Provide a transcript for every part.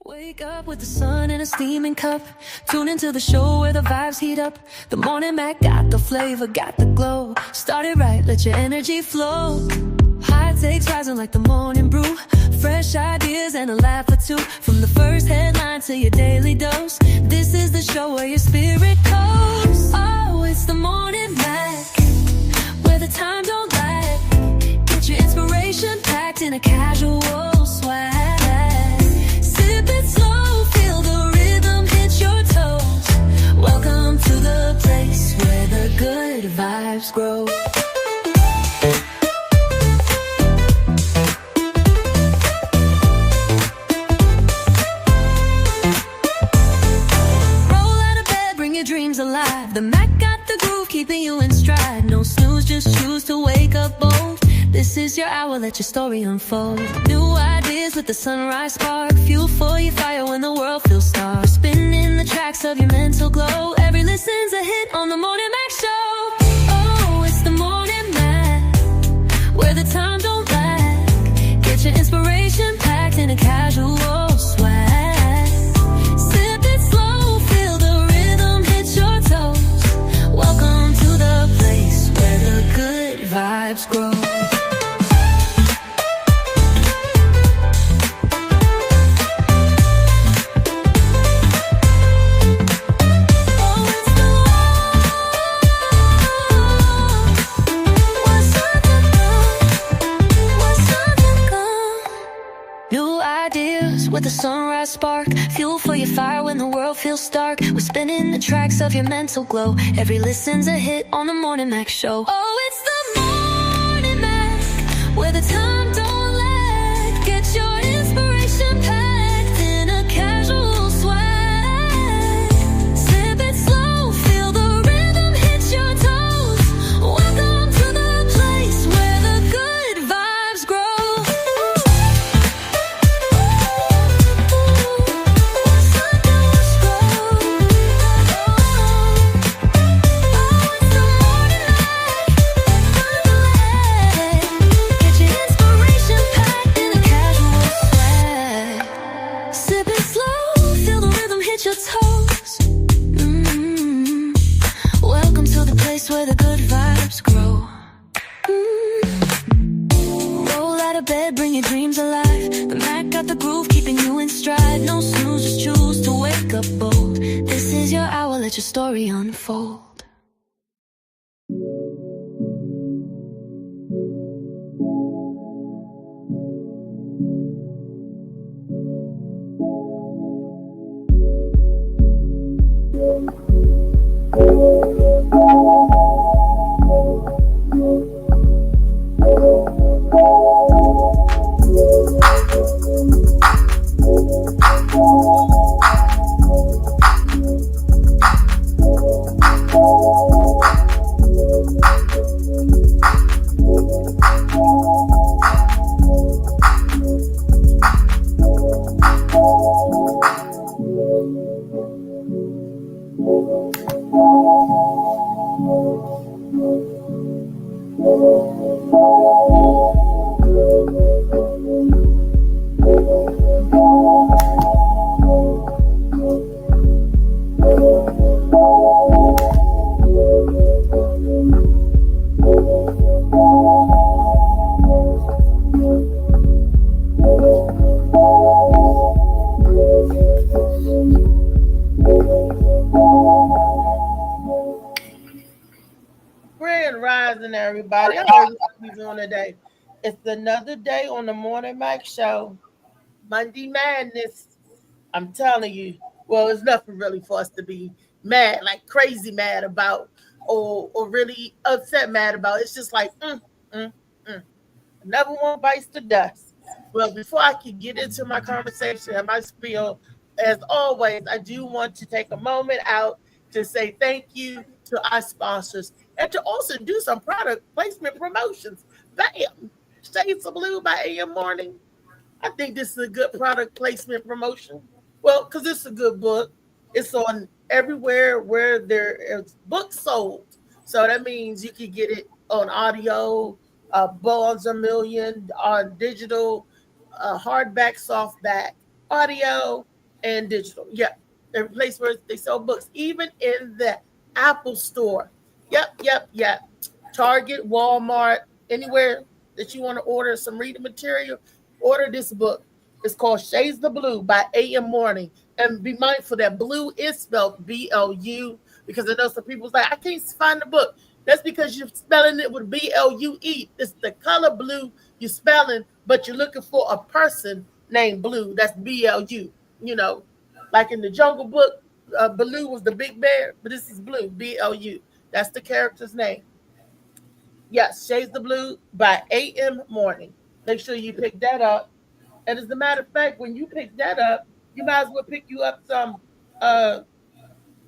Wake up with the sun in a steaming cup. Tune into the show where the vibes heat up. The Morning Mac got the flavor, got the glow. Start it right, let your energy flow. High takes rising like the morning brew. Fresh ideas and a laugh or two. From the first headline to your daily dose. This is the show where your spirit goes. Oh, it's the Morning Mac, where the time don't lag. Get your inspiration packed in a casual swag. Sip it slow, feel the rhythm hit your toes. Welcome to the place where the good vibes grow. Dreams alive. The Mac got the groove, keeping you in stride. No snooze, just choose to wake up bold. This is your hour, let your story unfold. New ideas with the sunrise spark. Fuel for your fire when the world feels dark. Spinning the tracks of your mental glow. Every listen's a hit on the Morning Mac Show. Oh, it's the Morning Mac, where the time don't lag. Get your inspiration packed in a casual swag. Welcome to the place where the good vibes grow. With the sunrise spark, fuel for your fire when the world feels dark. We're spinning the tracks of your mental glow. Every listen's a hit on the Morning Mac Show. Oh, it's the Morning Mac, where the time don't lag. Get your inspiration packed in a casual swag. Sip it slow, feel the rhythm hit your toes. Welcome to the place where the good vibes grow. Where the good vibes grow. Roll out of bed, bring your dreams alive. The Mac got the groove, keeping you in stride. No snooze, just choose to wake up bold. This is your hour, let your story unfold. Everybody, I know what we're doing today. It's another day on the Morning Mac Show. Monday Madness. I'm telling you, well, it's nothing really for us to be mad, like crazy mad about, or really upset mad about. It's just like, another one bites the dust. Well, before I can get into my conversation and my spiel, as always, I do want to take a moment out to say thank you to our sponsors and to also do some product placement promotions. Bam! Shades of Blue by AM Morning. I think this is a good product placement promotion. Well, because it's a good book. It's on everywhere where there is books sold. So that means you can get it on audio, Barnes a Million, on digital, hardback, softback, audio, and digital. Yeah, every place where they sell books, even in the Apple Store. Yep. Target, Walmart, anywhere that you want to order some reading material, order this book. It's called Shades of Blue by A.M. Morning. And be mindful that blue is spelled BLU, because I know some people's like, I can't find the book. That's because you're spelling it with BLUE. It's the color blue you're spelling, but you're looking for a person named Blue. That's BLU. You know, like in the Jungle Book, Baloo was the big bear, but this is Blue, BLU. That's the character's name. Yes, Shades of Blue by A.M. Morning. Make sure you pick that up. And as a matter of fact, when you pick that up, you might as well pick you up some. I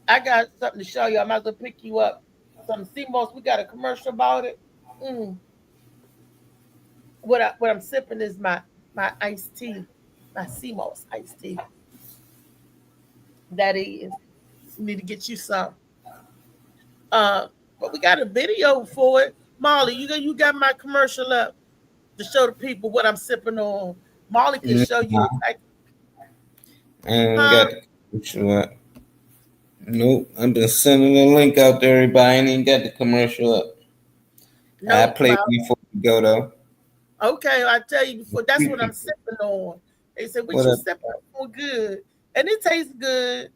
got something to show you. I might as well pick you up some CMOS. We got a commercial about it. What I'm sipping is my iced tea, my CMOS iced tea. That is, need to get you some. But we got a video for it. Molly, you got my commercial up to show the people what I'm sipping on. Molly can show you. I ain't got the commercial up. Nope, I've been sending the link out to everybody. I ain't even got the commercial up. Nope, I played before we go though. Okay, I tell you before. That's what I'm sipping on. They said, "What you sipping on?" Good, and it tastes good.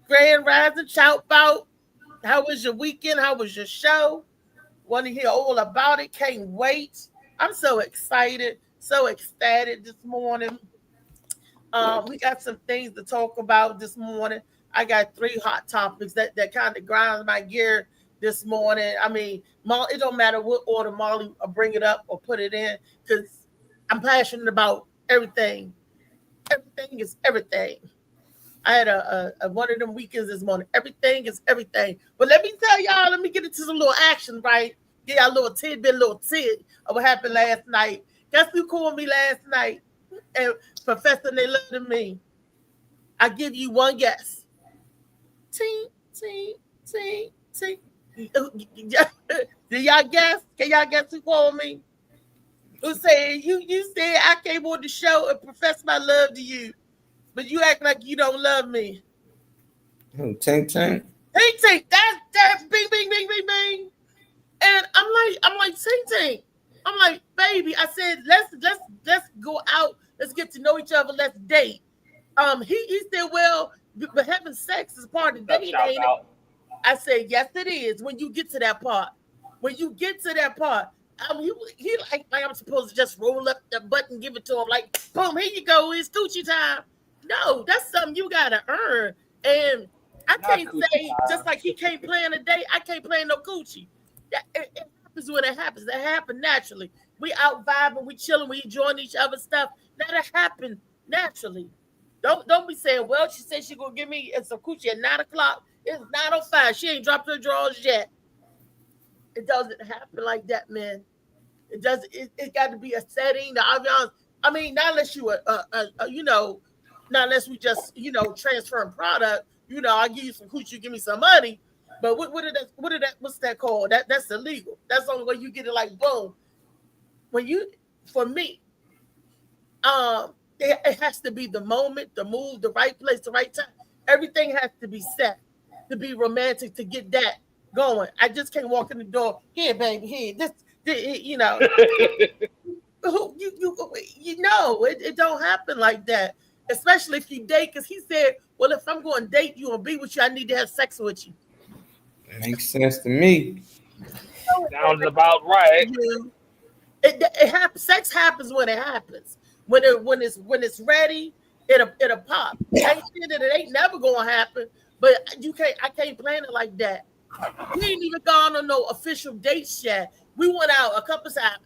Grand Rising, shout out. How was your weekend? How was your show? Want to hear all about it? Can't wait. I'm so excited, so ecstatic this morning. We got some things to talk about this morning. I got 3 hot topics that kind of grinds my gear this morning. I mean, it don't matter what order Molly will bring it up or put it in, because I'm passionate about everything. Everything is everything. I had a one of them weekends this morning. Everything is everything. But let me tell y'all, let me get into some little action, right? Get y'all a little tidbit of what happened last night. Guess who called me last night and professing they love to me? I give you one guess. Ting. Do y'all guess? Can y'all guess who called me? Who said you said I came on the show and profess my love to you, but you act like you don't love me. Ting. That's bing. And I'm like Ting. I'm like, baby. I said let's go out. Let's get to know each other. Let's date. He said, well, but having sex is part of dating. I said, yes, it is. When you get to that part, he like I'm supposed to just roll up the button, give it to him, like, boom, here you go, it's coochie time. No, that's something you gotta earn. And I can't say just like he can't plan a date, I can't plan no coochie. It happens when it happens. It happens naturally. We out vibing, we chilling, we enjoying each other's stuff. That'll happen naturally. Don't be saying, well, she said she gonna give me some coochie at 9:00. It's 9:05. She ain't dropped her drawers yet. It doesn't happen like that, man. It does. It got to be a setting. The ambiance. I mean, not unless you not unless we just transferring product. I give you some coochie, you give me some money. But what's that called? That's illegal. That's the only way you get it. Like, boom. For me, it has to be the moment, the move, the right place, the right time. Everything has to be set to be romantic, to get that going. I just can't walk in the door. Here, baby, here. It don't happen like that. Especially if you date, because he said, well, if I'm going to date you and be with you, I need to have sex with you. Makes sense to me. Sounds about right. It happens. Sex happens when it happens. When it's ready, it'll pop. I ain't saying that it ain't never gonna happen, but I can't plan it like that. We ain't even gone on no official dates yet. We went out a couple times.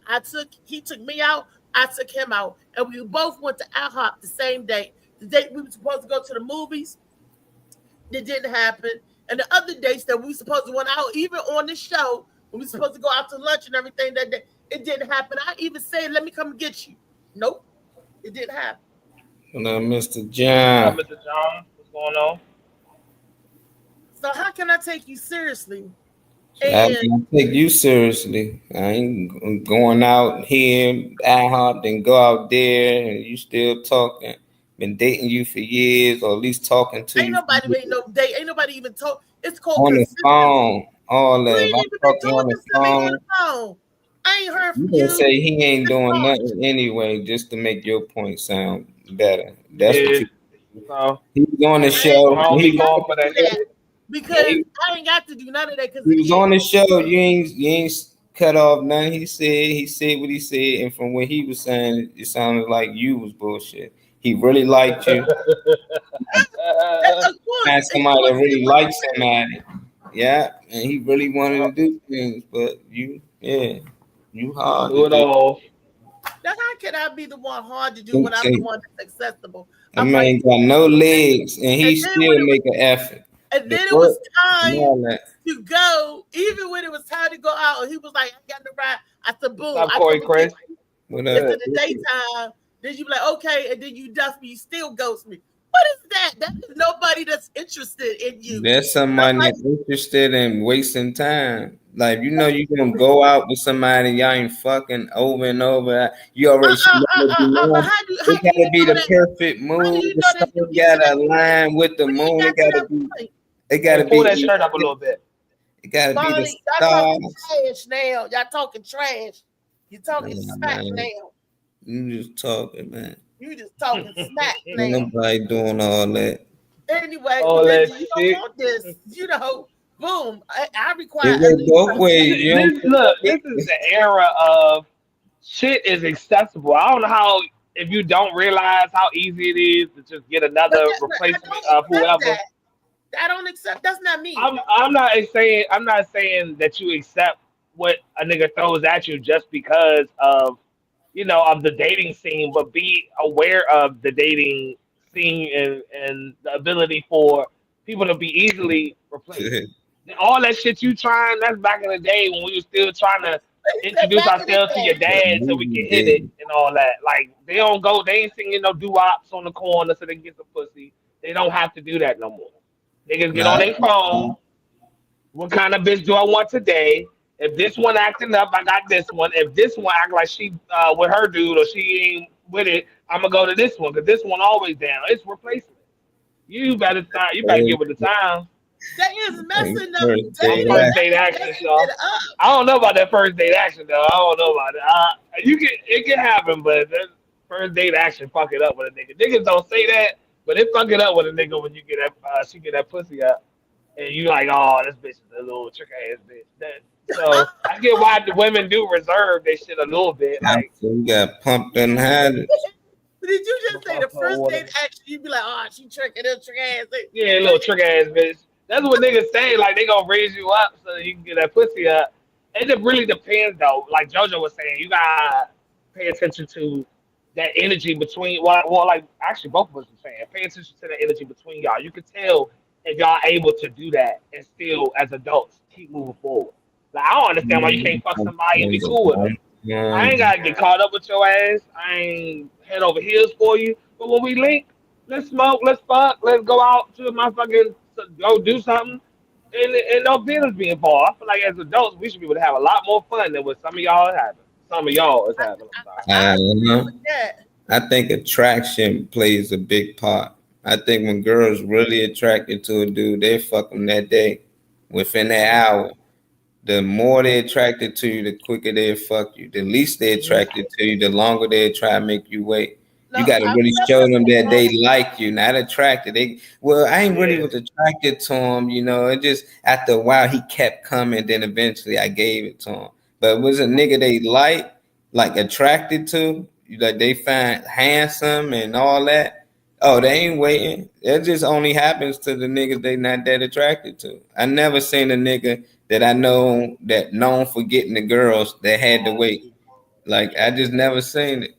He took me out, I took him out, and we both went to IHOP the same day. The date we were supposed to go to the movies, it didn't happen. And the other dates that we were supposed to went out, even on this show, when we were supposed to go out to lunch and everything that day, it didn't happen. I even said, let me come and get you. Nope, it didn't happen. Hello, Mr. John. Hello, Mr. John. What's going on? So how can I take you seriously? I can take you seriously. I ain't going out here, IHOP, then go out there, and you still talking. been dating you for years, or at least talking to Ain't you nobody ain't no date. Ain't nobody even told. It's called on the consistency. phone, all You that. If ain't I'm even been talking on talking the to me on phone, the phone. I ain't heard you from gonna you say he ain't since doing March. nothing anyway, just to make your point sound better. That's what Yeah. you. So He was on the I ain't, show. I I don't He be ain't got going to for do that that shit. because I ain't got to do none of that. Because he was again, on the show. You ain't cut off nothing. He said what he said, and from what he was saying, it sounded like you was bullshit. He really liked you. that, of course, Find of somebody that course, really what likes somebody. Yeah, and he really wanted to do things, but you hard to Do it do. all. now how can I be the one hard to do Let me when I'm tell the you, one that's accessible? that I'm man right ain't got no legs, and there. he And then when still it was, make an effort. and The then it work was and time all that. to go, even when it was time to go out, and he was like, "I got to ride." I said, What's "Boom!" up, I Corey come and get Chris? you. What It's up? in the daytime. Then you be like, "Okay," and then you dust me. You still ghost me. What is that? That is nobody that's interested in you. There's somebody Nobody. that's interested in wasting time. Like you gonna go out with somebody y'all ain't fucking over and over. You already know the But moon. It how do gotta you be know the that? perfect How do mood. you The know that you sun get to gotta that point? align with the When you moon. got to that point, It Hey, gotta pull that be shirt up a little bit. it gotta be the Molly, y'all talking stars. trash now. Y'all talking trash. You talking Nah, smack man. now. You just talking, man. You just talking smack Ain't now. nobody doing all that. Anyway, All Benji, that you don't shit. want this. Boom. I require It at went least both ways. You don't This is the era of shit is accessible. I don't know how if you don't realize how easy it is to just get but, another but I replacement don't of accept whoever. that. I don't accept that's not me. I'm not saying that you accept what a nigga throws at you just because of of the dating scene, but be aware of the dating scene and the ability for people to be easily replaced. All that shit you trying, that's back in the day when we were still trying to introduce Back in the ourselves to your day. dad so we can hit it and all that. Like they ain't singing no doo-wops on the corner so they can get some pussy. They don't have to do that no more. Niggas get on Nah, their phone. What kind of bitch do I want today? If this one acting up, I got this one. If this one act like she with her dude or she ain't with it, I'm gonna go to this one because this one always down. It's replacement. You better get with the times. That is messing up first My day. dating. first That date is action, messing y'all. it up. I don't know about that first date action though. I don't know about it. It can happen, but that first date action fuck it up with a nigga. Niggas don't say that, but it fuck it up with a nigga when you get that she get that pussy up, and you like, oh, this bitch is a little trick ass bitch. So I get why the women do reserve their shit a little bit, like After you got pumped and had it. Did you just say the first date whatever. action? You'd be like, "Oh, she tricking her trick ass." Yeah, a little trick ass bitch. That's what niggas say. Like they gonna raise you up so you can get that pussy up. It really depends though. Like JoJo was saying, you gotta pay attention to that energy between. Like actually both of us were saying, pay attention to the energy between y'all. You can tell if y'all able to do that and still, as adults, keep moving forward. Like I don't understand why you can't fuck somebody and be cool with them. I ain't gotta get caught up with your ass. I ain't head over heels for you. But when we link, let's smoke, let's fuck, let's go out to my fucking go do something. And no business being involved. I feel like as adults, we should be able to have a lot more fun than what some of y'all is having. Some of y'all is having. I'm sorry. I agree know. with that. I think attraction plays a big part. I think when girls really attracted to a dude, they fuck them that day, within that hour. The more they attracted to you, the quicker they fuck you. The least they attracted to you, the longer they try to make you wait. You No, got to I really felt show that them that before. they like you, not attracted. I ain't really Yeah. was attracted to him. It just after a while he kept coming. Then eventually I gave it to him. But it was a nigga they like attracted to, like they find handsome and all that. Oh, they ain't waiting. It just only happens to the niggas they not that attracted to. I never seen a nigga that I know that known for getting the girls that had to wait. Like I just never seen it.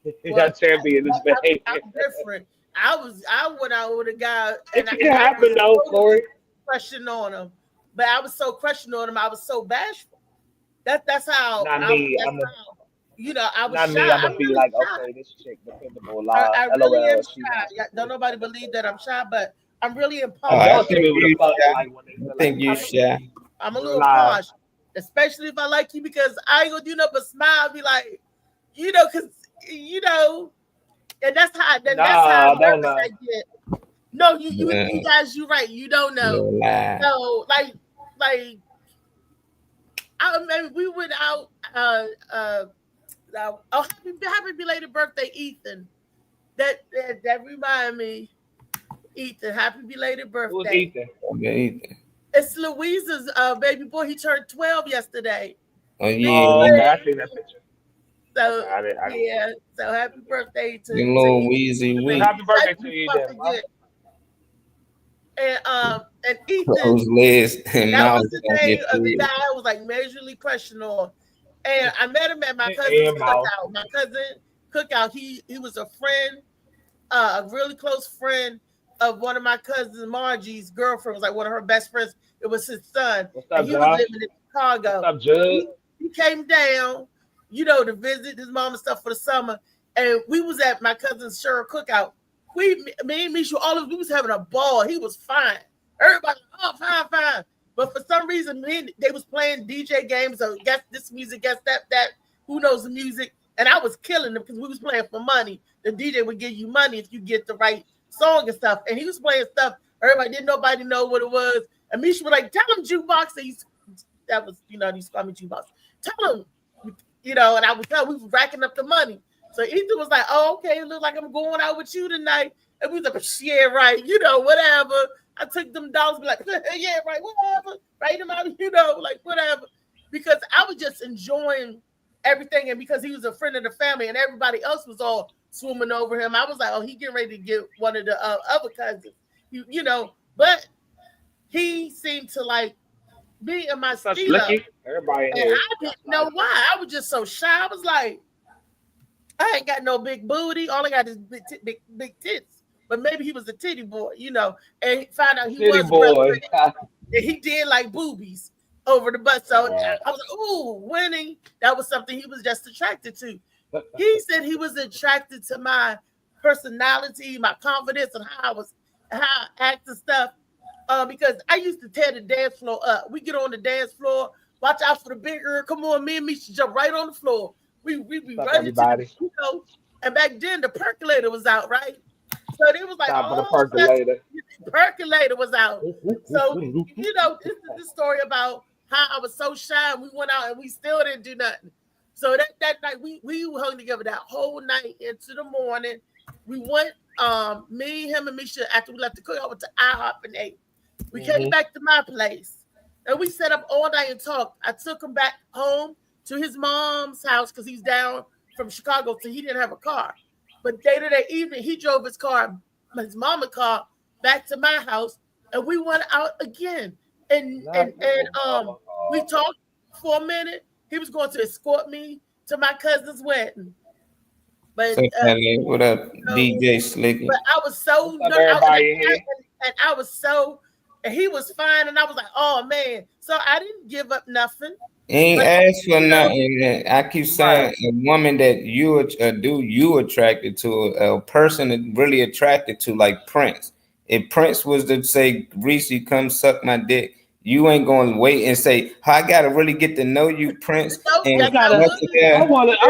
Well, Y'all champion this behavior. I'm different. I went out with a guy It and can I was happen though, so Corey. crushing on him, but I was so crushing on him. I was so bashful. That's how Not I. me. That's how I was Not shy. me. I'm gonna I'm be really like, shy. okay, this chick dependable. I really am LOL. She shy. not. Yeah, don't nobody believe that I'm shy, but I'm really Oh, impulsive. I Adults should be think able to you fuck shy. like when they I feel like think it. you Like shy. I'm a real little live. posh, especially if I like you because I ain't gonna do nothing but smile. And be like, because you know, And that's how Nah, don't nervous know. I get. No, you guys, you're right. You don't know. No, like we went out. Happy belated birthday, Ethan. That remind me, Ethan. Happy belated Who's birthday. Ethan? Ethan. It's Louisa's baby boy. He turned 12 yesterday. Oh yeah. Oh, okay, I see that picture. So Okay, yeah, so happy birthday to You little Weezy Wee. Happy birthday to you, then. And Ethan, Those legs and that mouth was the day of the guy I was like majorly questionable. And I met him at my cousin's cookout. My cousin cookout. He was a friend, a really close friend of one of my cousins, Margie's girlfriend. Was like one of her best friends. It was his son. What's up, and he Josh? was living in Chicago. What's up, Judd? He came down, to visit his mom and stuff for the summer. And we was at my cousin's Cheryl cookout. Me and Misha, all of us, we was having a ball. He was fine. Everybody, fine. But for some reason, they was playing DJ games. So guess this music, guess that. Who knows the music? And I was killing them because we was playing for money. The DJ would give you money if you get the right song and stuff. And he was playing stuff. Everybody didn't nobody know what it was. And Misha was like, tell him jukebox. That was, he used to call me jukebox. Tell him, and I was telling we was racking up the money. So Ethan was like, oh, okay, it looks like I'm going out with you tonight. And we was like, yeah, right, whatever. I took them dollars, be like, yeah, right, whatever. Write them out, like whatever. Because I was just enjoying everything. And because he was a friend of the family and everybody else was all swimming over him, I was like, oh, he getting ready to get one of the other cousins, But he seemed to like me and my steal up. Everybody and I didn't know why. I was just so shy. I was like, I ain't got no big booty. All I got is big tits. But maybe he was a titty boy, and he found out he titty was boy. And he did like boobies over the butt. So I was like, ooh, winning. That was something he was just attracted to. He said he was attracted to my personality, my confidence, and how I act and stuff. Because I used to tear the dance floor up. We get on the dance floor, watch out for the big girl. Come on, me and me should jump right on the floor. We be running to and back then the percolator was out, right? So they was like, the percolator. Percolator was out. So this is the story about how I was so shy and we went out and we still didn't do nothing. So that night we hung together that whole night into the morning. We went, me, him, and Misha, after we left the cookout, went to IHOP and ate. We came back to my place and we sat up all night and talked. I took him back home to his mom's house because he's down from Chicago, so he didn't have a car. But later that evening, he drove his mama's car, back to my house, and we went out again. And we talked for a minute. He was going to escort me to my cousin's wedding. But what up, DJ Slicky? But I was so and he was fine, and I was like, oh man. So I didn't give up nothing. Ain't asked for nothing. I keep saying a woman that you attracted to, a person that really attracted to, like Prince. If Prince was to say, Reese, come suck my dick, you ain't going to wait and say, I got to really get to know you, Prince. I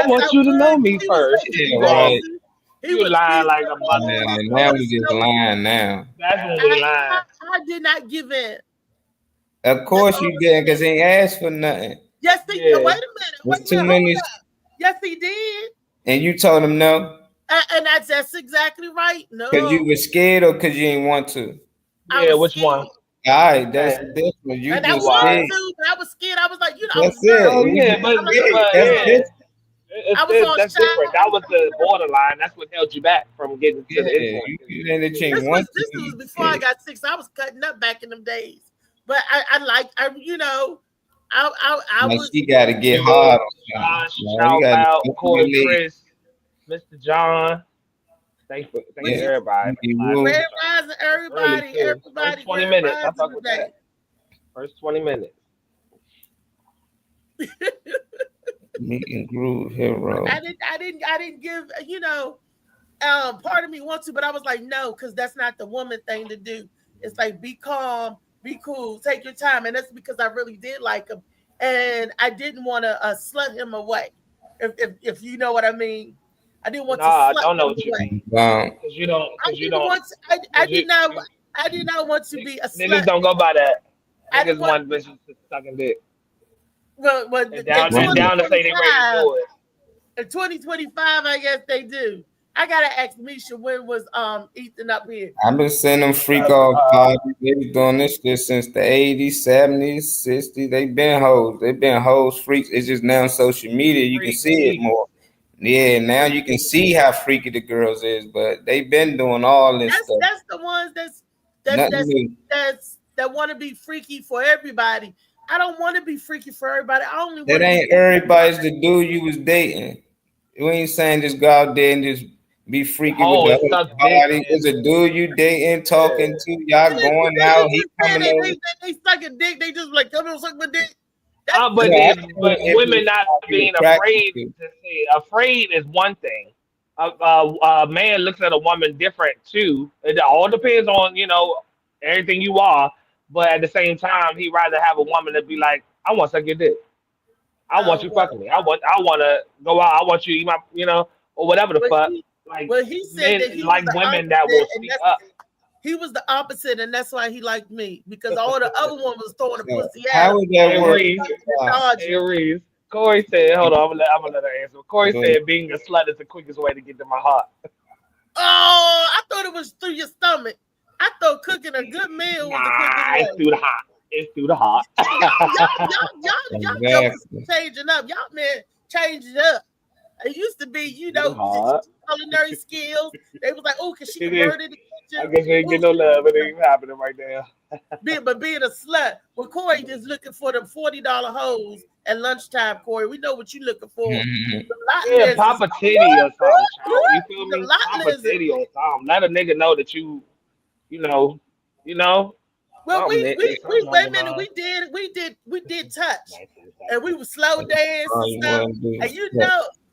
want you to know me first. Yeah, right. He was lying like a mother. Now we just lying now. That's when we lying. I did not give in. Of course you did, because he ain't asked for nothing. Yes, he did. Wait a minute. Yes, he did. And you told him no? And that's exactly right. No. Because you were scared or because you didn't want to? Yeah, which one? All right, that's different. You and just scared. I was scared. I was like, that's it. Oh, yeah, but that's different. That was the borderline. That's what held you back from getting to the end. This was before I got sick. So I was cutting up back in them days. But I was. She got to get hard. Shout out, Corey, Chris, Mr. John. Thank you, everybody. Red Rising, everybody. First 20 minutes. I fuck with that. First 20 minutes. Meet and groove hero. I didn't give, part of me wants to, but I was like, no, because that's not the woman thing to do. It's like, be calm, be cool, take your time. And that's because I really did like him. And I didn't want to slut him away, if you know what I mean. I didn't want to Nah, I slut don't know them what you away. mean. Wow. Because you don't. I Because you didn't don't. want to, I 'cause did you, not you, I did not want to be a niggas slut. don't go by that. I didn't Niggas want want bitches to sucking dick. well in And down to say they ready to 2025. do it. In 2025, I guess they do. I gotta ask Misha when was Ethan up here. I've been seeing them freak off parties. They been doing this shit since the 80s, 70s, 60s. They been hoes. They been hoes, freaks. It's just now on social media you can see it more. Yeah, now you can see how freaky the girls is, but they been doing all this stuff. That's the ones Nothing that want to be freaky for everybody. I don't want to be freaky for everybody. I only that want to ain't be everybody's the dude you was dating. We ain't saying just go out there and just be freaky with the Hoes whole suck dick. body. It's a dude you dating, talking to, y'all going They out, just he said coming over. they suck a dick. They just like come on suck my dick. But Yeah, I then, think but if women it's not being attracted afraid to- to say afraid is one thing. A man looks at a woman different too. It all depends on everything you are. But at the same time, he rather have a woman that be like, I want to suck your dick. I want you fucking me. I want to go out. I want you to eat my or whatever the fuck. Like he said men that he like was the women that will opposite, speak up. he was the opposite, and that's why he liked me because all the other one was throwing the pussy How out. would that work? Hey Reese. Corey said, hold on, I'm gonna let her answer. Corey said being a slut is the quickest way to get to my heart. Oh, I thought it was through your stomach. I thought cooking a good meal was the quickest way. It's through the heart. It's through the heart. Y'all jokers changing up. Y'all man changing up. It used to be, culinary skills. They was like, oh, cause she converted the kitchen. I guess you ain't getting no love. It ain't happening right now. But being a slut, well, Corey just looking for them $40 hoes at lunchtime. Corey, we know what you looking for. Yeah, pop a titty or something. You feel me? Pop a titty or something. Let a nigga know that you know. Well, wait a minute. We did touch, and we were slow dance and stuff. And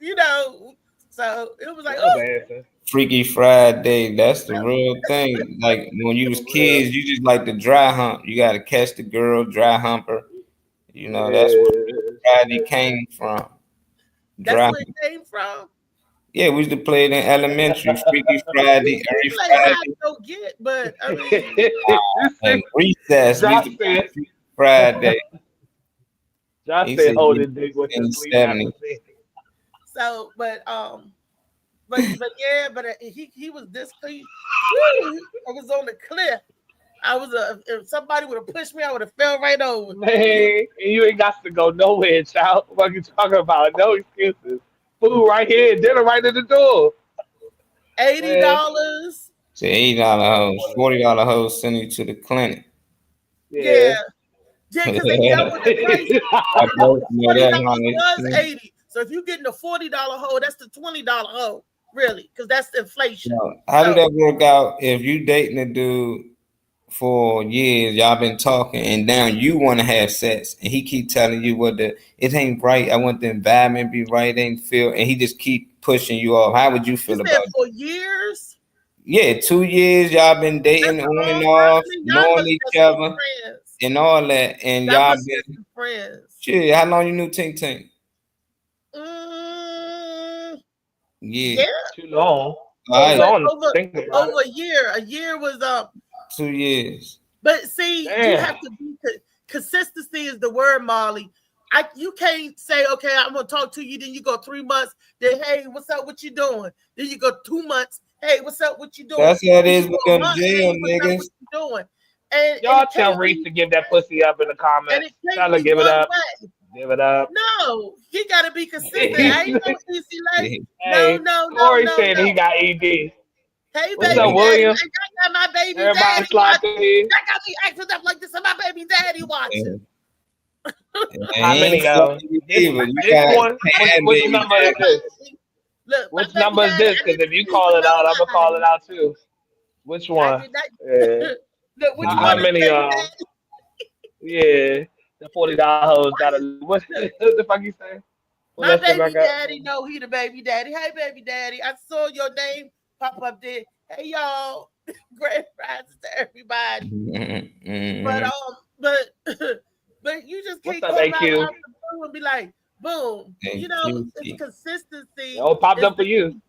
you know, so it was like, oh. Freaky Friday, that's the real thing. Like when you was kids, you just like the dry hump. You got to catch the girl, dry humper. That's where Friday came from. That's where it came from. Yeah, we used to play it in elementary. Freaky Friday, every Friday. Don't get, but I mean, and recess. We used to play Friday. Josh said, "Hold it, dick with the sleep." So, but he was this. I was on the cliff. I was if somebody would have pushed me, I would have fell right over. Man, you ain't got to go nowhere, child. What you talking about? No excuses. Food right here, dinner right at the door. $80. So $80 hoes, $40 hoes send you to the clinic. Yeah, because they doubled the price. $40 was 80. So if you're getting a $40 hoe, that's the $20 hoe, really, because that's the inflation. How did that work out? If you dating a dude for years, y'all been talking, and now you want to have sex, and he keep telling you it ain't right. I want the environment be right, ain't feel, and he just keep pushing you off. How would you feel about it? For years? Yeah, 2 years y'all been dating on and off, knowing each other, and all that, and y'all been friends. Shit, how long you knew Tink Tink? Yeah, too long. Over a year. A year was 2 years. But see, you have to be consistency is the word, Molly. You can't say, okay, I'm gonna talk to you, then you go 3 months, then hey, what's up, what you doing? Then you go 2 months, hey, what's up, what you doing? That's how it is with them jail niggas. What you doing? And y'all tell Reese to give that pussy up in the comments. Tell her give it up. Give it up. No, he gotta be consistent. I ain't no easy lady. Hey, No. Corey said he got ED. Hey, what's up, William? I got my baby Everybody daddy watching. I got me acting up like this, and my baby daddy watching. How many this one? Which number is this? Look, which number is this? Because if you call it out, I'm gonna call it out too. Which one? Look, how many? Yeah, the $40 hoes got a. What the fuck you say? My baby daddy know he the baby daddy. Hey, baby daddy, I saw your name pop up there. Hey, y'all, grand prizes to everybody. But you just can't come out and be like, boom. Thank You know, you. it's consistency. Oh, it popped Is up for the you. key.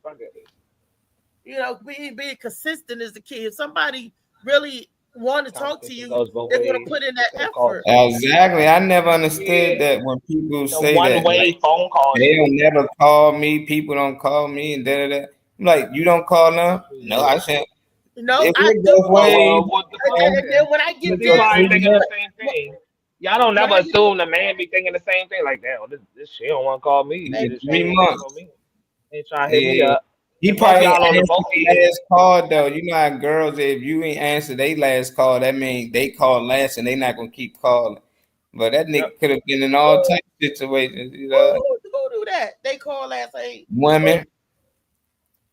You know, being consistent is the key. If somebody really want to talk to Conversation you, goes both they're going to ways. put in that So called effort. Exactly. I never understood yeah, that when people the say one that, way like, phone call they shit. don't never call me, people don't call me, and da da da. I'm like, you don't call them? No, Yeah. I said, You know, if I it do goes Oh call them. ways, well, what the fuck man, And then then? when I get look He up there, probably 3 thinking the months. same thing. Y'all don't when never I get assume the man be thinking the same thing. Like, damn, this shit don't want to call me. there, Shit, she Three ain't checking on months. me. Ain't trying to hit me Yeah. up. He And both of probably y'all on the answered both the ends. last call though. You know how girls, if you ain't answer their last call, that means they called last and they not gonna keep calling. But that Yep. nigga could have been in all types of situations, you know. who do that? They call last eight. Women,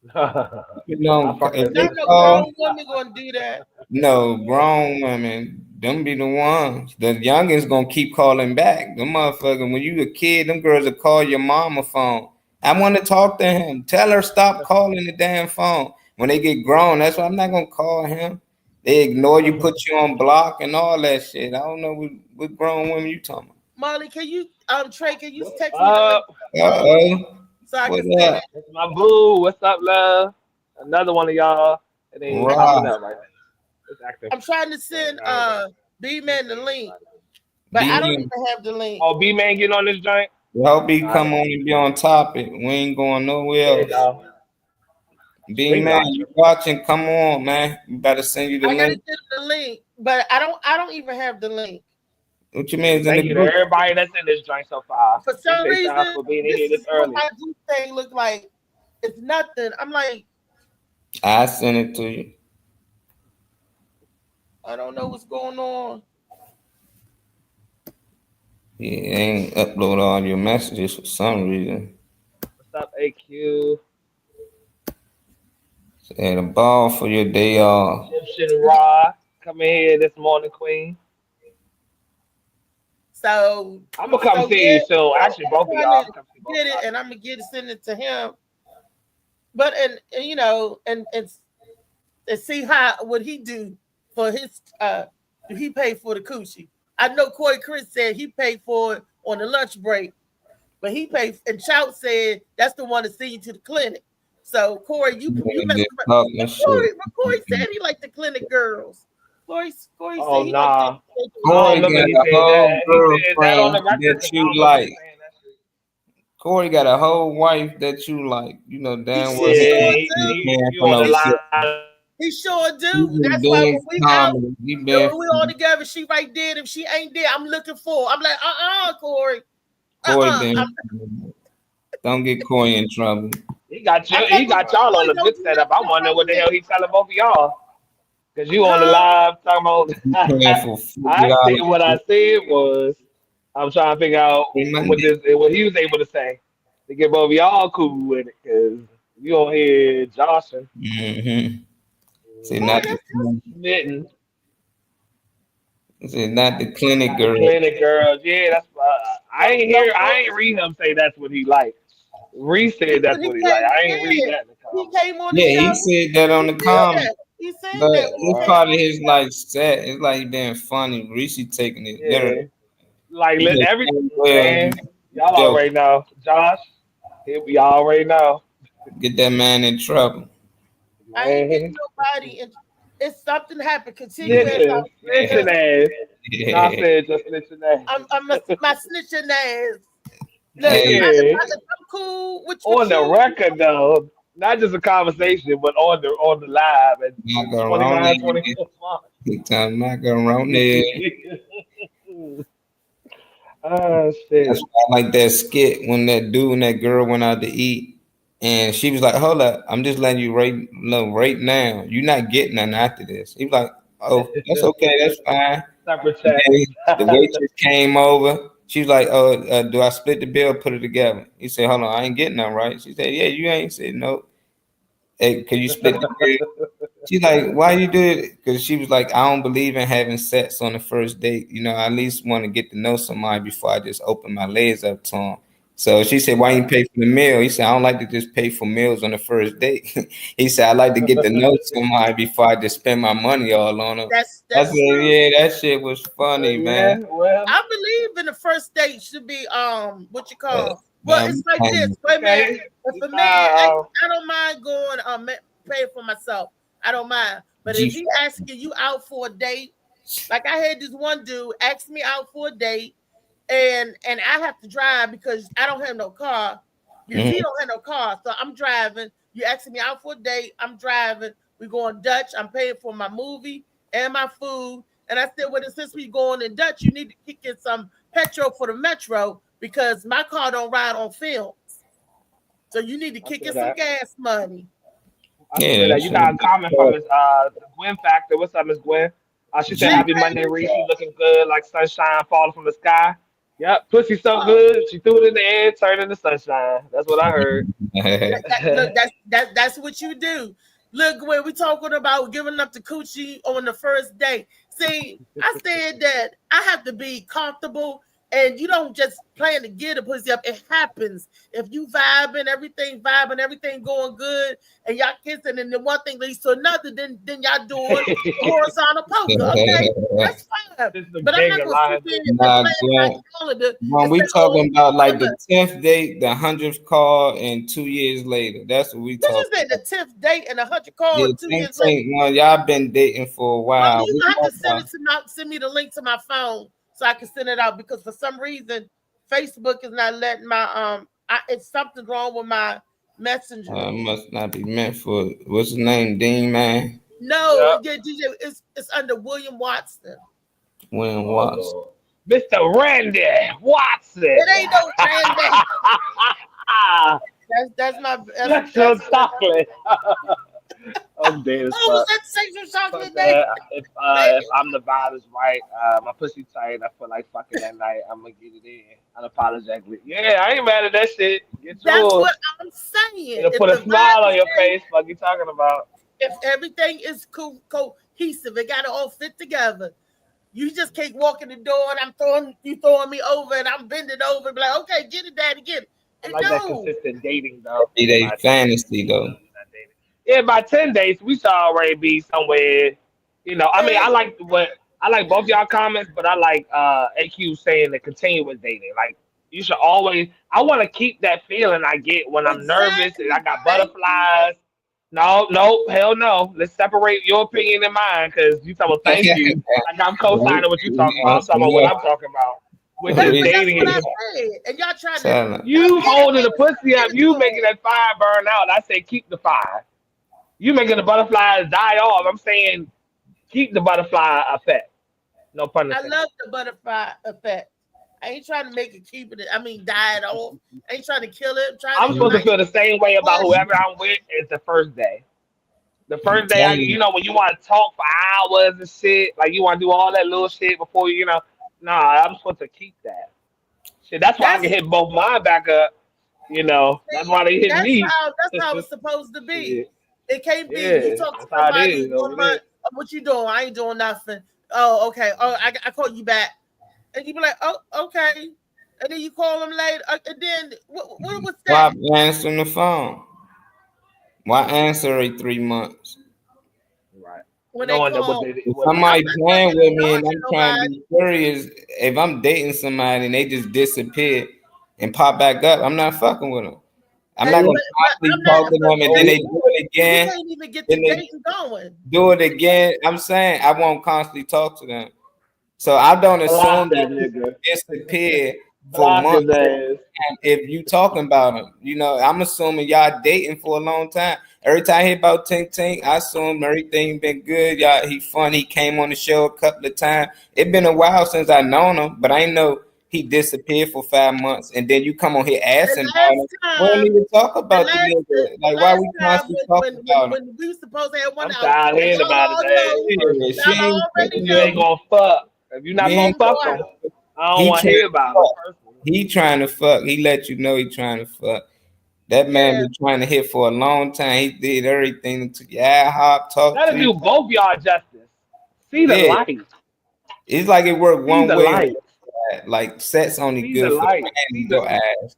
you I know, if prefer they Not this no call, grown woman going to do that. no, grown women, them be the ones. The youngins gonna keep calling back. Them motherfucker, when you a kid, them girls will call your mama phone. I want to talk to him. Tell her stop calling the damn phone. When they get grown, that's why I'm not gonna call him. They ignore you, put you on block and all that shit. I don't know what grown women you talking Molly, can you Trey, can you What's text me the link up? to about. the phone so I What can send up? it? It's my boo. What's up, love? Another one of y'all. It ain't I Right. popping need up right now. It's acting. I'm trying to So send now it's B Man the link, but I don't B-Man, even have the link. oh, B man getting on this joint. I hope he All come right. on and be on topic. We ain't going nowhere There you else. go. B Straight man, you watching. watching? Come on, man. We better send you the I gotta link. get the link, but I don't even have the link. What you mean? It's in the Thank you to group. everybody that's in this joint so far. For some Appreciate y'all reason, for being in this here this is what early. my group thing look like. It's nothing. I'm like, I send it to you. I don't know what's going on. Yeah, ain't upload all your messages for some reason. What's up, AQ? Had a ball for your day off. Egyptian Raw. Come in here this morning, Queen. So, I'm gonna come see yeah, you soon. Actually, I'm both of trying y'all. I'm to gonna come see both of get it, y'all and I'm gonna get it, send it to him. But and you know, and see how what he do for his do he pay for the coochie? I know Corey Chris said he paid for it on the lunch break, but he paid and Chout said that's the one to send you to the clinic. So Corey, you Yeah, messed just up. talking shit. But Corey said he liked the clinic girls. Corey said Oh he liked nah, the I don't Corey remember got he a said whole that. He said that on girlfriend the record that because I you don't remember him like. saying that shit. Corey got a whole wife that you like. You know he damn well he sure Yeah, ain't do. paying he for on no the shit. line. He sure He do. been That's why doing when we out, comedy. He been when we all together, she right there. If she ain't there, I'm looking for her. I'm like, Corey. Corey I'm, been. Don't get Corey in trouble. He got you. I'm He like, well, got y'all on Corey, a don't good do setup. nothing I'm to wondering what trouble the hell me. he telling both of y'all. Cause you on the Huh? live talking He about. paying for I $50. see what I said was I'm trying to figure out Free what Monday. what he was able to say to get both of y'all cool with it. Cause you on here joshing, Mm-hmm. Say Corey, not the that's smitten. say not the clinic Not the girl. clinic girls. Yeah, that's. I don't ain't read him say that's what he like. Reese said because that's he what he like. came, I ain't read yeah, that in the he comments. came on the Yeah, he show. said that on He the said comment, that. He said but that when he it's came Wow. part on of the his show. like set. It's like he being funny. Reese taking it Yeah. literally. Like He let just every saying, well, you man, y'all joke. already know. Josh, y'all already know. Get that man in trouble. I ain't getting Man. nobody. And it's something happened. Continue as Snitching. I. Snitching ass. Josh said just snitching I'm my snitching ass. Look, Hey, Yeah. if I'm cool with On the you, record though. Not just a conversation, but on the live at macaroni. 29, 24 months. Big time macaroni. Oh That's shit. why I like that skit when that dude and that girl went out to eat. And she was like, "Hold up, I'm just letting you right now. You're not getting nothing after this." He was like, "Oh, that's okay, that's fine." Separate And check. then the waitress came over. She was like, "Oh, do I split the bill? Put it together?" He said, "Hold on, I ain't getting none, right?" She said, "Yeah, you ain't." Said, "No." Hey, can you split the bill? She's like, "Why you do it?" Because she was like, "I don't believe in having sex on the first date. You know, I at least want to get to know somebody before I just open my legs up to them." So she said, "Why you pay for the meal?" He said, "I don't like to just pay for meals on the first date." He said, "I like to get to know somebody before I just spend my money all on them." I said, true. "Yeah, that shit was funny, man." Well, I believe in the first date should be what you call. Well, Man, it's like this. Wait a minute. For me, I don't mind going pay for myself. I don't mind. But if he asking you out for a date, like I had this one dude ask me out for a date, and I have to drive because I don't have no car. Because he don't have no car, so I'm driving. You asking me out for a date? I'm driving. We going Dutch. I'm paying for my movie and my food. And I said, well, since we going in Dutch, you need to kick in some petrol for the metro because my car don't ride on films. So you need to kick in some gas money. Yeah, you got a comment from Miss Gwen Factor. What's up, Miss Gwen? She said, "Happy Monday, Reese. You looking good like sunshine falling from the sky." Yep, pussy so good. She threw it in the air, turned into sunshine. That's what I heard. Look, that's what you do. Look, when we talking about giving up the coochie on the first date. See, I said that I have to be comfortable, and you don't just plan to get a pussy up. It happens if you vibing, everything going good, and y'all kissing, and then one thing leads to another. Then y'all doing horizontal poker. Okay, that's fine. But I'm not gonna sit there when we talking about like the 10th date, the 100th call, and 2 years later. That's what we talking. What you said, the 10th date and 100 call, yeah, 2 years later. Well, y'all been dating for a while. Well, you have to send me the link to my phone so I can send it out because for some reason Facebook is not letting my it's something wrong with my messenger. Must not be meant for what's his name, Dean, man. No, yeah, DJ, it's under William Watson. William Watson. Mr. Randy Watson. It ain't no Randy. that's my that's chocolate. I'm dead as fuck. Was that sexual chocolate day? If I'm the vibe is right, my pussy tight, I feel like fucking that night, I'm gonna get it in unapologetically. Yeah, I ain't mad at that shit. That's what I'm saying. It'll put a smile on your face. What you talking about? If everything is cohesive, it got to all fit together. You just can't walk in the door and you throwing me over and I'm bending over and be like, okay, get it, daddy, get it. I like that consistent dating though. It ain't fantasy though. Yeah, by 10 days we should already be somewhere. You know, I mean, I like both y'all comments, but I like AQ saying to continue with dating. Like you should always. I want to keep that feeling I get when I'm nervous and I got butterflies. No, hell no. Let's separate your opinion and mine because you talking about thank you. Like I'm co-signing what you talking about. I'm talking about what I'm talking about. With dating, and y'all trying to you holding the pussy up, you making that fire burn out. I say keep the fire. You making the butterflies die off. I'm saying keep the butterfly effect. No pun intended. I love the butterfly effect. I ain't trying to make it keep it. I mean, die it off. I ain't trying to kill it. I'm supposed to feel the same way about whoever I'm with as the first day. The first day, when you want to talk for hours and shit, like you want to do all that little shit before nah, I'm supposed to keep that. Shit, that's why I can hit both mine back up. That's why they hit me. That's how it's supposed to be. Yeah. It can't be you talk to somebody 1 month. Oh, what you doing? I ain't doing nothing. Oh, okay. Oh, I call you back. And you be like, oh, okay. And then you call them later. And then what was that? Why answering the phone? Why answer it 3 months? Right. If somebody playing with me and I'm trying to be serious, if I'm dating somebody and they just disappear and pop back up, I'm not fucking with them. I'm not gonna constantly talk to them and then they do it again. You can't even get the dating going. Do it again. I'm saying I won't constantly talk to them. So I don't assume that they disappear for months. And if you talking about them, I'm assuming y'all dating for a long time. Every time I hear about Tink Tink, I assume everything been good. Y'all, he funny. He came on the show a couple of times. It's been a while since I known him, but I know he disappeared for 5 months, and then you come on here asking about him. We don't even talk about the nigga. Like, why we constantly talking about him? When we supposed to have one out. I'm tired about it. You ain't gonna fuck. If you're not gonna fuck him, I don't want to hear about it. He trying to fuck. He let you know he trying to fuck. That man been trying to hit for a long time. He did everything to hop, talk. That'll do both y'all justice. See the light. It's like it worked one way. Like sex only good for the man your ass.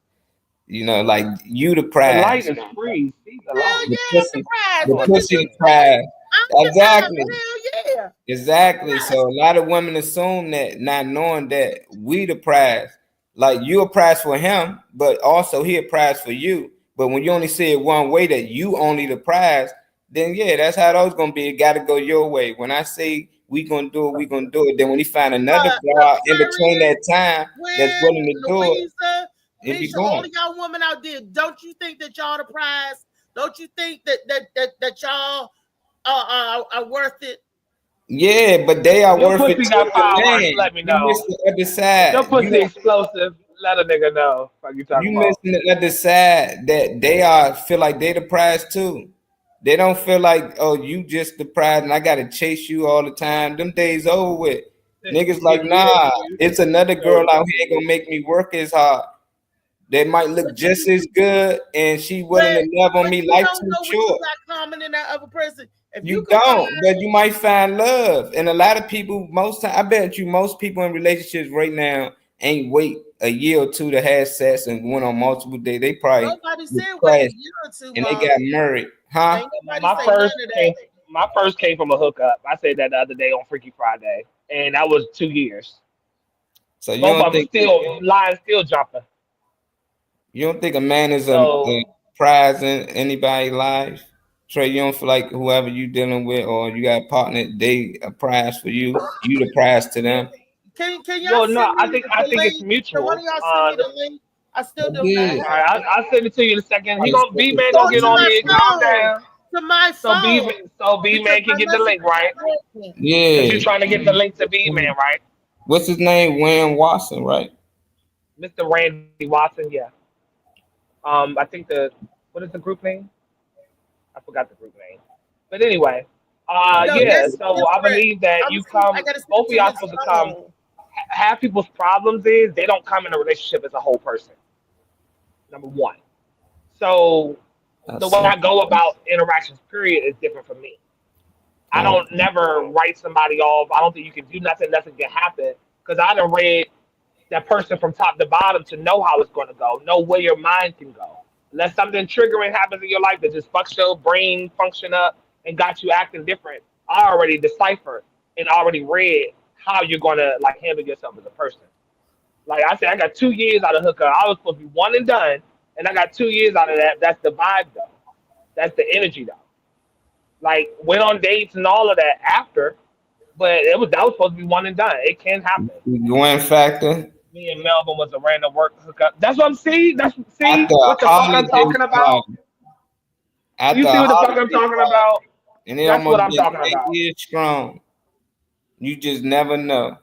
You know, like you the The prize. light is free. See the Hell light. The yeah, pussy, the prize. the Look at pussy you. the prize. I'm the Exactly. prize. Hell yeah. Exactly. So a lot of women assume that, not knowing that we the prize. Like you a prize for him, but also he a prize for you. But when you only see it one way, that you only the prize, then yeah, that's how those gonna be. It gotta go your way. When I say we gonna do it, we gonna do it. Then when he find another broad in between that time that's When willing to do it, Louisa, it be Misha, all going. of y'all women out there, don't you think that y'all the prize? Don't you think that y'all are worth it? Yeah, but they are If your worth it pussy to got the fireworks, man. let me You miss know. the other If your side. pussy explosive, let a nigga know. What you talking You about? missing the other side, that they are feel like they the prize too. They don't feel like, oh, you just the prize and I gotta chase you all the time. Them days over with. Niggas like, nah, it's another girl out here gonna make me work as hard. They might look just as good and she willing to love on But me. you Life don't too know what you short. got common in that other person. If you You could don't, find, but you might find love. And a lot of people, most time, I bet you most people in relationships right now ain't wait a year or two to have sex and went on multiple dates. They probably nobody was said wait a crashed year or two, and they Mom. got married, huh? Ain't nobody My say none first of came. that. My first came from a hookup. I said that the other day on Freaky Friday, and that was 2 years. So Both of them still lying, still jumping. you don't think a man is a So prize in anybody's life? Trey, you don't feel like whoever you dealing with or you got a partner, they a prize for you. You the prize to them. Can y'all well, no, send me I the think it's link? Can one mutual. of y'all send me the link? I still I do not did. All have right, it. I'll send it to you in a second. I He just gonna sent B it man to Go gonna get to you. on my here, calm phone. down. To my phone. So B Because man my can get the link messages right. are working. Cause you're Yeah. trying to get the link to B man right, What's his name? Wayne Watson, right? Mr. Randy Watson. Yeah. I think what is the group name? I forgot the group name. But anyway, No, yeah. it's So I different. believe that I'm you see, I come. gotta send Both it of to y'all his supposed to come. phone. Half people's problems is they don't come in a relationship as a whole person. Number one. So I the way sent I go about interactions, period, is different from me. I oh, don't never write somebody off. I don't think you can do nothing. Nothing can happen because I done read that person from top to bottom to know how it's going to go, know where your mind can go. Unless something triggering happens in your life that just fucks your brain function up and got you acting different, I already deciphered and already read how you're going to like handle yourself as a person. Like I said, I got 2 years out of hookup. I was supposed to be one and done, and I got 2 years out of that. That's the vibe though. That's the energy though. Like went on dates and all of that after, but that was supposed to be one and done. It can happen. Gwen Factor. Me and Melvin was a random work hookup. That's what I'm seeing. That's see After a what the fuck I'm holiday talking about. party. You After see a what the fuck I'm holiday talking party. about? And it That's what almost I'm been talking 8 about. years strong. You just never know.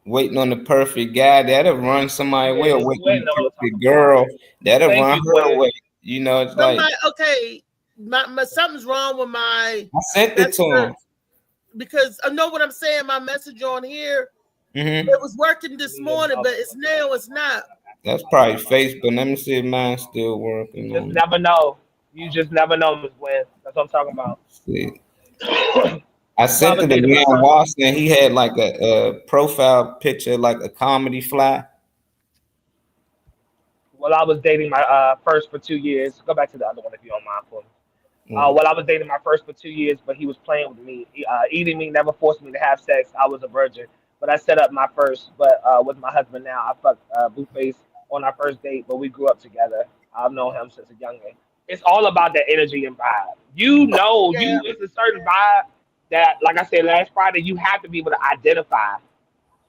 Waiting on the perfect guy that'll run somebody Yeah, away, or it's waiting on Gwen know the what I'm talking perfect about. girl that'll Thank run you, her Gwen. away. You know, it's like Somebody, okay, something's wrong with my I sent it to messenger him. because I know what I'm saying. My message on here, Hmm. it was working this morning, but it's not. That's probably Facebook. Let me see if mine's still You working just on it. never know. You just never know, Miss Gwen. That's what I'm talking about. See. I Well, I sent was it to dating my Leon first. Watson. He had like a profile picture, like a comedy fly. Well, I was dating my first for 2 years. Go back to the other one if you don't mind for me. Mm. Well, I was dating my first for 2 years, but he was playing with me, eating me, never forced me to have sex. I was a virgin, but I set up my first, but with my husband now. I fucked Blueface on our first date, but we grew up together. I've known him since a young age. It's all about that energy and vibe. You know, Yeah, it's a certain vibe that, like I said last Friday, you have to be able to identify.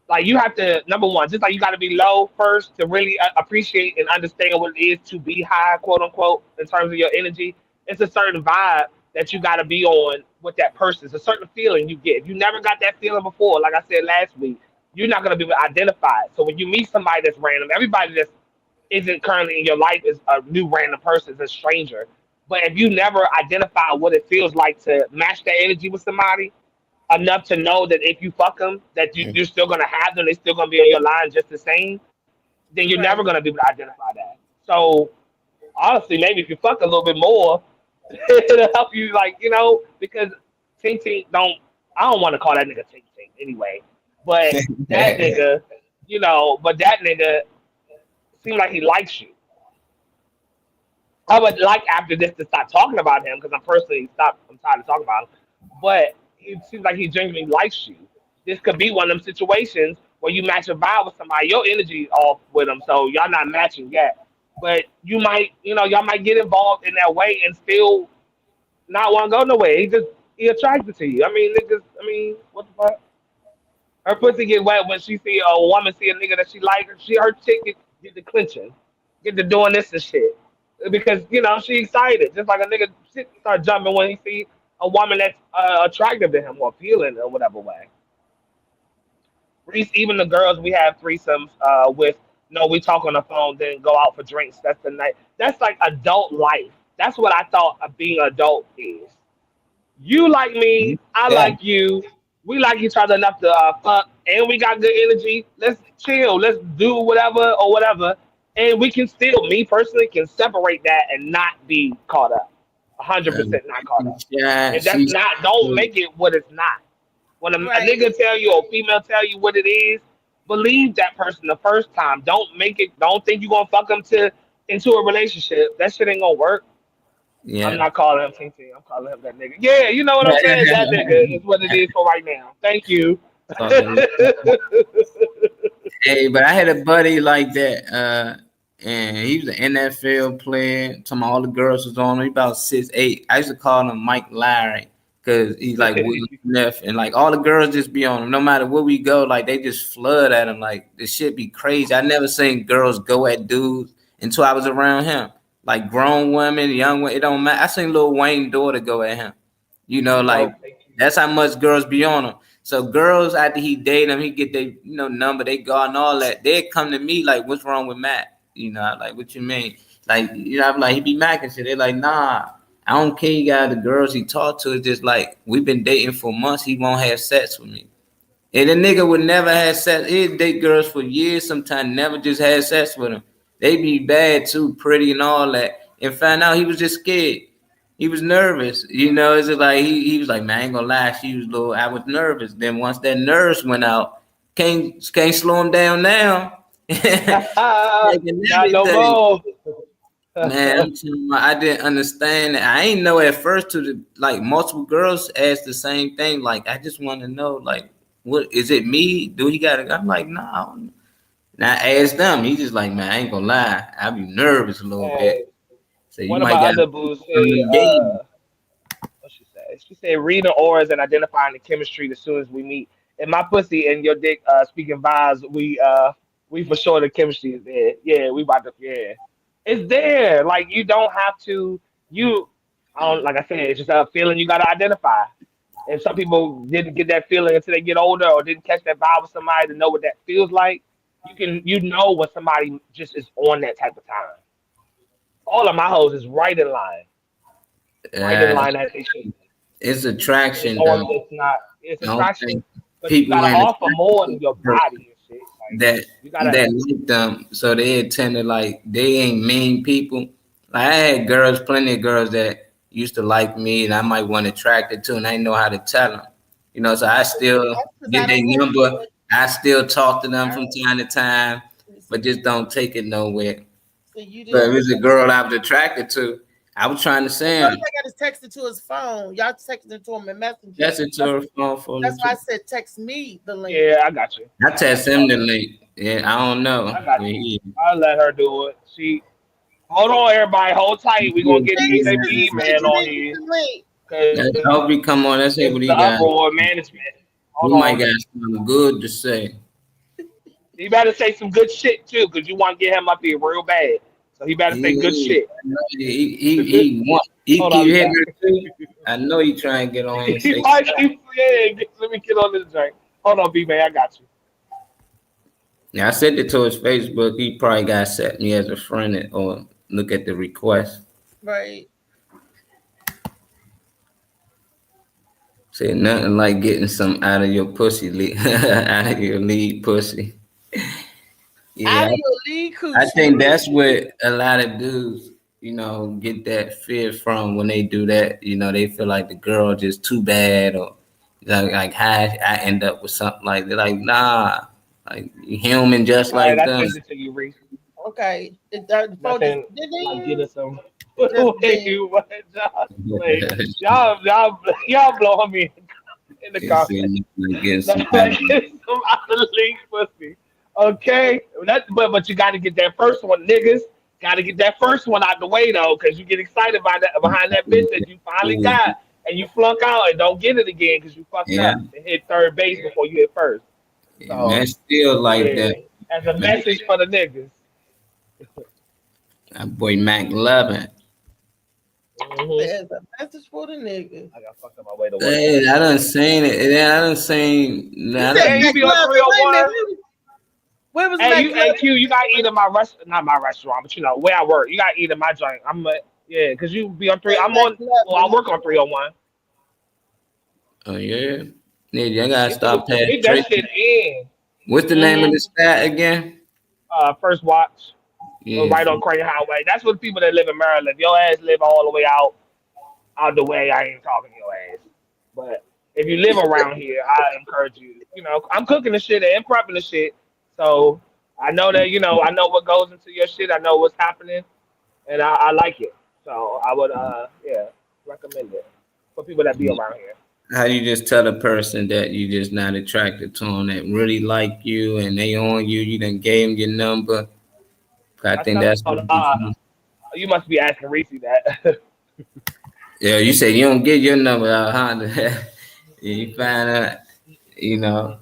Like you have to, number one, just like you got to be low first to really appreciate and understand what it is to be high, quote unquote, in terms of your energy. It's a certain vibe that you got to be on with that person. It's a certain feeling you get. If you never got that feeling before, like I said last week, you're not going to be able to identify it. So when you meet somebody that's random, everybody that isn't currently in your life is a new random person, is a stranger. But if you never identify what it feels like to match that energy with somebody, enough to know that if you fuck them, that you're still gonna have them, they're still gonna be on your line just the same, then you're never right. gonna be able to identify that. So honestly, maybe if you fuck a little bit more, it'll help you, like because Tink Tink don't. I don't want to call that nigga Tink Tink anyway, but that nigga, but that nigga seems like he likes you. I would like after this to stop talking about him because I'm tired of talking about him. But it seems like he genuinely likes you. This could be one of them situations where you match a vibe with somebody, your energy off with them, so y'all not matching yet. But you might, y'all might get involved in that way and still not want to go nowhere. He attracted to you. I mean, niggas. I mean, what the fuck? Her pussy get wet when she see a woman see a nigga that she like. Her chick get the clinching, get to doing this and shit because she excited. Just like a nigga shit start jumping when he see a woman that's attractive to him or appealing or whatever way. Reese, even the girls we have threesomes with, no, we talk on the phone, then go out for drinks. That's the night. That's like adult life. That's what I thought of being adult is. You like me, I like you. We like each other enough to fuck, and we got good energy. Let's chill. Let's do whatever or whatever, and we can still, me personally, can separate that and not be caught up. 100% not caught up. Yeah, and that's not. Don't make it what it's not. When a nigga tell you or female tell you what it is, believe that person the first time. Don't think you're gonna fuck them into a relationship. That shit ain't gonna work. Yeah. I'm not calling him TT. I'm calling him that nigga. Yeah, you know what I'm saying? That nigga is what it is for right now. Thank you. Hey, but I had a buddy like that, and he was an NFL player. Some all the girls was on him. He about 6'8". I used to call him Mike Larry. Cause he's like William Smith, and like all the girls just be on him. No matter where we go, like they just flood at him. Like this shit be crazy. I never seen girls go at dudes until I was around him. Like grown women, young women, it don't matter. I seen Lil Wayne's daughter go at him. Like that's how much girls be on him. So girls after he date them, he get their number, they go and all that. They come to me like, what's wrong with Matt? Like what you mean? Like I'm like he be macking shit. They like nah. I don't care, you got the girls he talked to. It's just like, we've been dating for months. He won't have sex with me. And the nigga would never have sex. He'd date girls for years, sometimes never just had sex with him. They be bad too, pretty and all that. And found out he was just scared. He was nervous. It's just like, he was like, man, I ain't gonna lie. I was nervous. Then once that nerves went out, can't slow him down now. Not no more. Man, I didn't understand that. I ain't know at first multiple girls asked the same thing. Like, I just want to know, like, what is it me? Do he got I'm like, nah. And I asked them. He just like, man, I ain't gonna lie. I be nervous a little bit. So one of my other boos said, what she said? She said, reading auras and identifying the chemistry as soon as we meet. And my pussy and your dick speaking vibes, we for sure the chemistry is there. Yeah, we about to, yeah. It's there. Like you don't have to. Like I said, it's just a feeling you gotta identify. And some people didn't get that feeling until they get older, or didn't catch that vibe with somebody to know what that feels like. You know when somebody just is on that type of time. All of my hoes is right in line. Right in line as they should be. It's attraction. It's not. It's attraction. But you gotta offer more than your body. That like them, so they tend to like they ain't mean people. Like I had plenty of girls that used to like me, and I might want attracted to, and I didn't know how to tell them. So I still get their number. I still talk to them from time to time, but just don't take it nowhere. So but if it was a girl I was attracted to, I was trying to say him. I got to text it to his phone. Y'all texted to him in Messenger. That's it to her phone. That's why I said text me the link. Yeah, I got you. I text him the link. Yeah, I don't know. I got you. I'll let her do it. Hold on, everybody. Hold tight. We're going to get DJ man on here. I hope he come on. Let's see what he got. Uproar management. He might got something good to say. He better say some good shit, too, because you want to get him up here real bad. So he better say good shit. He keep hitting her too. I know he trying to get on here. He might keep saying, let me get on this drink. Hold on, B-Man, I got you. Now I sent it to his Facebook. He probably got set me as a friend or look at the request. Right. Say nothing like getting some out of your pussy, out of your lead pussy. Yeah, I think that's what a lot of dudes, get that fear from when they do that. They feel like the girl just too bad, or like how I end up with something like they're like, nah, like human just like them. To you, Reese. Okay. Nothing like getting some. Just Wait, dead. what, y'all? Wait, y'all blowing me in the It's comments. like get Not some like it's some other league pussy. Okay, but you got to get that first one, niggas. Got to get that first one out the way though, because you get excited by that behind that bitch that you finally got, and you flunk out and don't get it again because you fucked yeah, up and hit third base before you hit first. man, So still like yeah, that. as a Man, message for the niggas. that boy Mac loving. There's a message for the niggas. I got fucked up my way to work. Hey, I done seen it. I done seen. You I said Hey, done, you Mac be on Love. Wait a minute. 301. Where was Hey, Mac you, hey Love? Q, you got to eat in my not my restaurant, but you know where I work. You got to eat in my joint. Yeah, cause you be on three. I'm Mac on. Love. Well, I work on 301. oh yeah, nigga, I gotta Get stop past that Tracy. shit in. What's the name of hmm the stat again? First watch, Yeah, right on Crane Highway. That's what people that live in Maryland. If your ass live all the way out the way, I ain't talking to your ass. But if you live around here, I encourage you. You know, I'm cooking the shit and prepping the shit, so I know that I know what goes into your shit. I know what's happening, and I like it. So I would yeah recommend it for people that be around here. how you just tell a person that you just not attracted to them that really like you and they on you? You done gave them your number. I I think tell that's what you must be asking Reese that. yeah. You say you don't get your number out, huh? You find out, you know.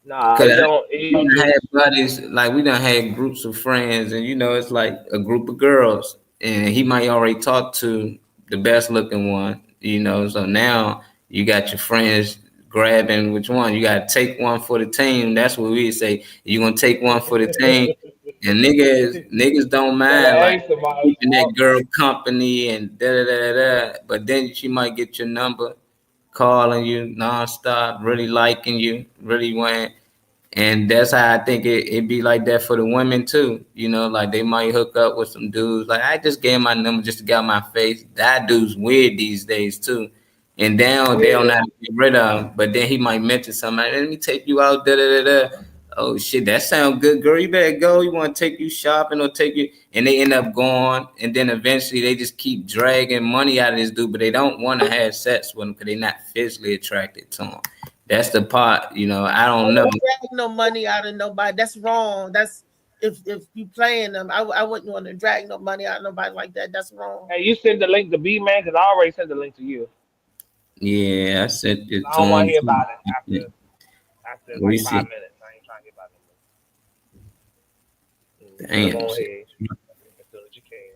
Nah, Cause he I don't. we He done just had buddies, like we done had groups of friends, and it's like a group of girls, and he might already talk to the best looking one, So now you got your friends grabbing which one. You got to take one for the team. That's what we say. You gonna take one for the team, and niggas don't gotta mind like ask somebody. keeping that girl company and da da da da. But then she might get your number, calling you nonstop, really liking you, really want. And that's how I think it be like that for the women too. Like they might hook up with some dudes. Like I just gave my number just to get my face. That dude's weird these days too. And down they don't Yeah, know how to get rid of him. But then he might mention something. Like, let me take you out. Da da da da. Oh shit, that sound good, girl. You better go. You want to take you shopping or take you? And they end up going. And then eventually they just keep dragging money out of this dude, but they don't want to have sex with him because they're not physically attracted to him. That's the part, I don't know. Drag no money out of nobody. That's wrong. That's if you playing them. I wouldn't want to drag no money out of nobody like that. That's wrong. hey, you send the link to B man because I already sent the link to you. Yeah, I said it I to don't want him to hear too. about it after We like see. 5 minutes. I ain't trying to get about it. Damn. Go ahead as soon as you can.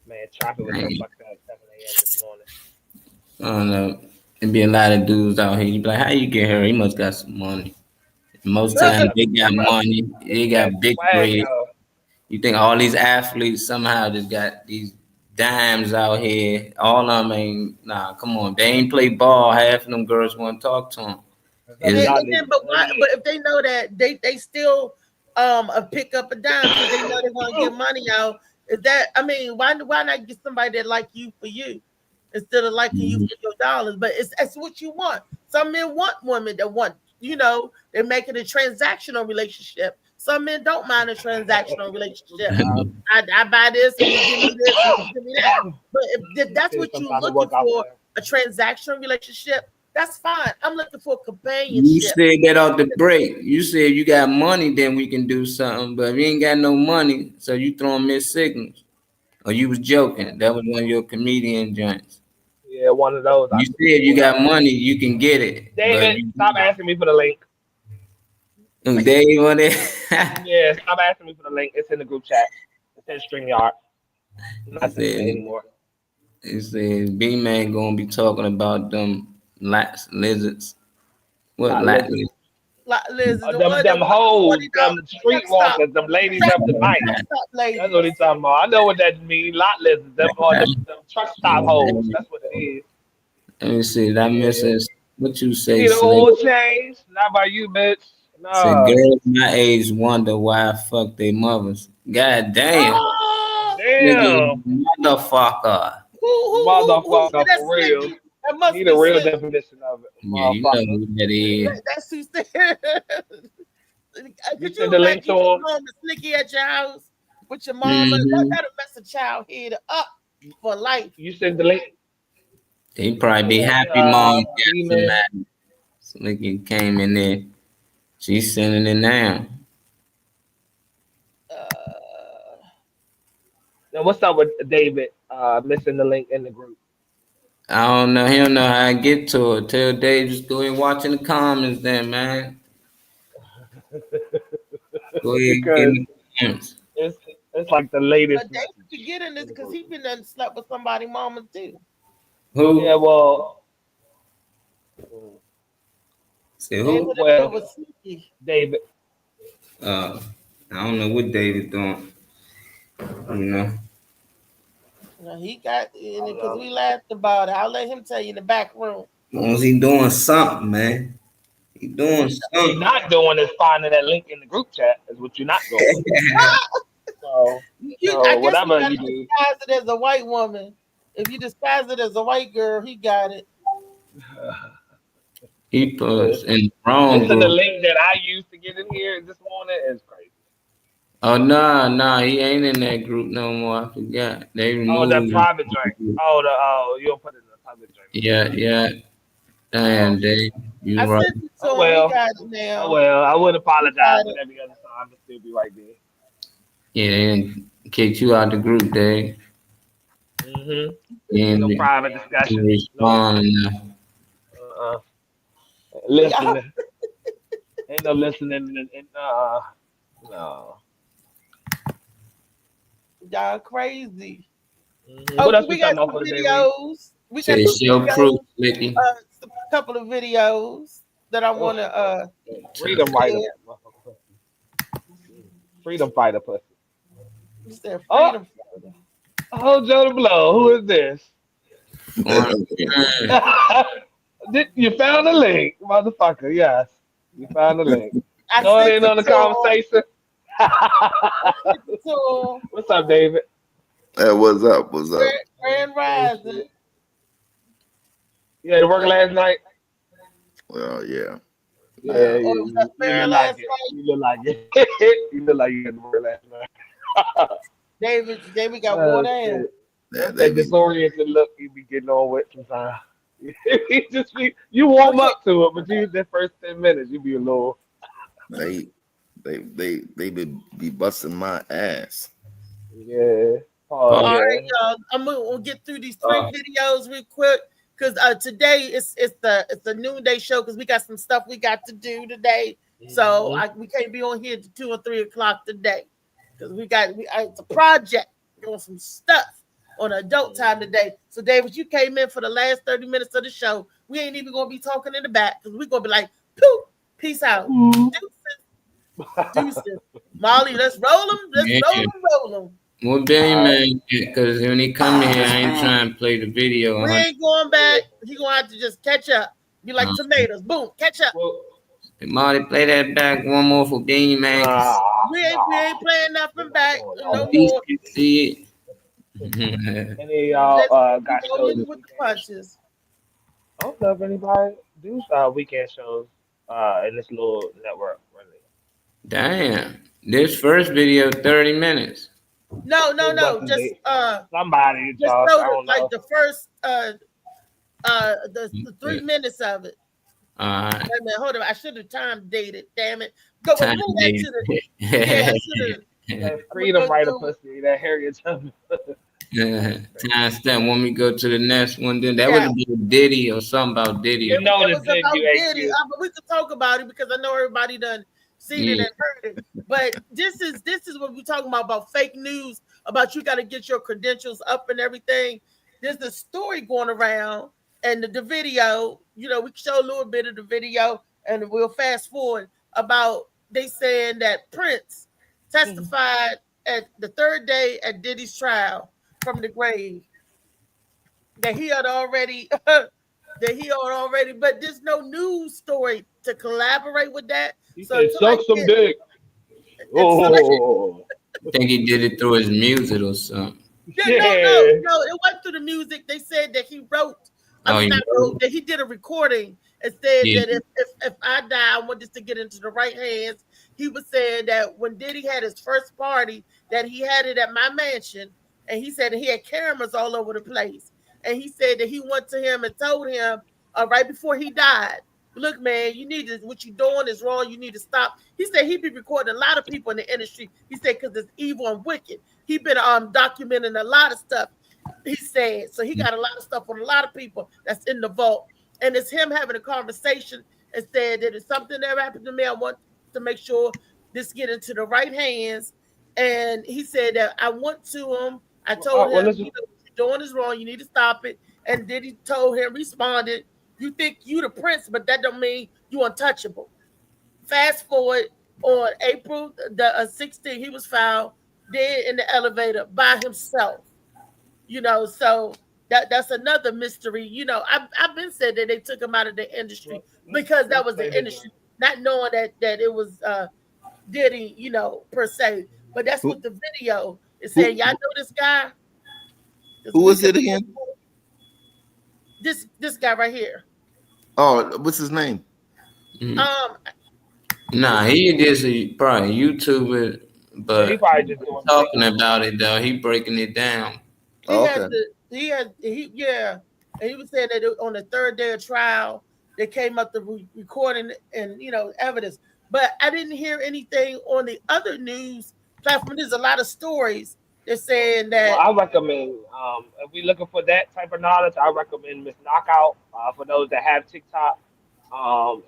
Man, Choppy was so Damn. fucked up at 7 a.m. this morning. I don't know. There be a lot of dudes out here. You be like, how you get here? He must got some money. Most times they got money. They That got big swag bread. though. You think all these athletes somehow just got these dimes out here? All of them ain't. Nah, come on. They ain't play ball. Half of them girls want to talk to them. Is But why? But if they know that they still pick up a dime because they know they want to get money out. Is that? I mean, why not get somebody that like you for you instead of liking you for your dollars? But that's what you want. Some men want women that want. They're making a transactional relationship. Some men don't mind a transactional relationship. I buy this and you give me this and you give me that. But if that's what you're looking for, a transactional relationship, that's fine. I'm looking for You companionship. said that off the break. You said you got money, then we can do something. But if you ain't got no money, so you throwing missed signals. Or you was joking. That was one of your comedian joints. Yeah, one of those. You said you got money, you can get it. But David, stop asking me for the link. They want it. Yeah, stop asking me for the link. It's in the group chat. It says StreamYard. I'm not saying it anymore. It said B Man gonna be talking about them lizards. What lizards? Them hoes, them streetwalkers, them ladies of the night. That's what he's talking about. I know what that means. Lot lizards, them truck stop hoes. That's what it is. Let me see. Did I miss this? What you say? See the oil change? Not by you, bitch. No. Say girls my age wonder why I fuck their mothers. God damn. Damn. Motherfucker. Motherfucker, for real. Need a real definition of it. Yeah, you know who that is. That's who said. Could send you the link imagine to your him. mom is sneaky at your house with your mama? Mhm. That'll mess a child head up for life. You send the link. He probably be Yeah, happy mom got email. somebody. Slicky came in there. She's sending it now. Uh, Now, what's up with David missing the link in the group? I don't know. He don't know how I get to it. Tell Dave just go ahead and watch in the comments then, man. Go ahead and get in Because the comments. it's like the latest but message. David could get in this because he been done slept with somebody mama too. Who? Yeah, well, Say David who? Well, was sneaky. David. I don't know what David doing. You know. He got in it because we laughed about it. I'll let him tell you in the back room. As long as he doing something, man. He doing What you're something. not doing is finding that link in the group chat. Is what you're not doing. So, I so guess whatever you gotta you do, disguise it as a white woman. If you disguise it as a white girl, he got it. He puts in the wrong listen, the group. link that I used to get in here this morning is crazy. Oh nah, he ain't in that group no more. I forgot. They Oh, removed that him. private drink. Oh, you'll put it in the public drink. Yeah. Damn, Dave. You I right. sent it to Oh him. well. He got it now. Oh well, I would apologize got for it. every other time, but still be right there. Yeah, they done kicked you out the group, Dave. Mm-hmm. You No ain't private you discussion. No. respond enough. Listening. Ain't no listening. No. Y'all crazy. Mm-hmm. Oh, What else we got some for today, Reed? videos. We got Say some show proof, videos. Licky. A couple of videos that I want to Freedom fighter. Freedom fighter pussy. You said Oh. freedom. Oh, Joe the Blow. Who is this? You found the link, motherfucker. Yes. You found the link. Go in on the conversation. What's up, David? Hey, what's up? What's up? Grand Rising. You had to work last night? Well, yeah. Yeah, you look like it. You look like it. You look like you had to work last night. David got wore down. That That disoriented look you be getting on with sometimes. You warm up to it, but you that first 10 minutes you be a little. they be busting my ass. Yeah. All right, y'all. I'm gonna get through these 3 videos real quick because today it's the noonday show because we got some stuff we got to do today. So we can't be on here to 2 or 3 o'clock today because it's a project doing some stuff on adult time today. So David, you came in for the last 30 minutes of the show. We ain't even gonna be talking in the back because we're gonna be like, poof, peace out. Deuces. Molly, let's roll them. Roll them. What Billy man? Because when he come here, I ain't trying to play the video. We ain't going back. He gonna have to just catch up. Be like tomatoes. Boom, catch up. Marty, play that back one more for Beanie Man. We ain't playing nothing back no more. See it. Any of y'all got shows with the punches. I don't know if anybody do weekend shows in this little network. Really. Damn. This first video 30 minutes. No. Just somebody just showed like the first the 3 minutes of it. All right. Wait a minute, hold on. I should have time dated. Damn it. Go move that to that freedom writer pussy, that Harriet Tubman. Time stamp. When we go to the next one, then that was about Diddy or something about Diddy. You know it was about Diddy, but we could talk about it because I know everybody done seen it and heard it. But this is what we're talking about fake news, about you got to get your credentials up and everything. There's a story going around, and the video, we can show a little bit of the video, and we'll fast forward about they saying that Prince testified at the 3rd day at Diddy's trial from the grave. That he had already, but there's no news story to collaborate with that. He said, suck some dick. Oh, I think he did it through his music or something. No, it wasn't through the music. They said that he wrote. That he did a recording and said that if I die, I want this to get into the right hands. he was saying that when Diddy had his first party, that he had it at my mansion, and he said that he had cameras all over the place. And he said that he went to him and told him right before he died, look, man, you need to, what you're doing is wrong. You need to stop. He said he'd be recording a lot of people in the industry. He said because it's evil and wicked. He'd been documenting a lot of stuff. He said so. He got a lot of stuff on a lot of people that's in the vault, and it's him having a conversation and said that if something ever happened to me, I want to make sure this get into the right hands. And he said that I went to him. I told him, you know, what you're doing is wrong. You need to stop it. And Diddy told him, responded, you think you the prince, but that don't mean you untouchable. Fast forward on April the 16th, he was found dead in the elevator by himself. You know, so that's another mystery. You know, I've been said that they took him out of the industry because that was the industry, not knowing that it was Diddy, you know, per se. But that's what the video is saying. Y'all know this guy? Who was it again? This guy right here. Oh, what's his name? Nah, he just probably YouTuber, but he probably just talking about it though. He breaking it down. And he was saying that on the third day of trial, they came up the recording and, you know, evidence. But I didn't hear anything on the other news platform. There's a lot of stories. They're saying that. Well, I recommend, if we're looking for that type of knowledge, I recommend Miss Knockout for those that have TikTok,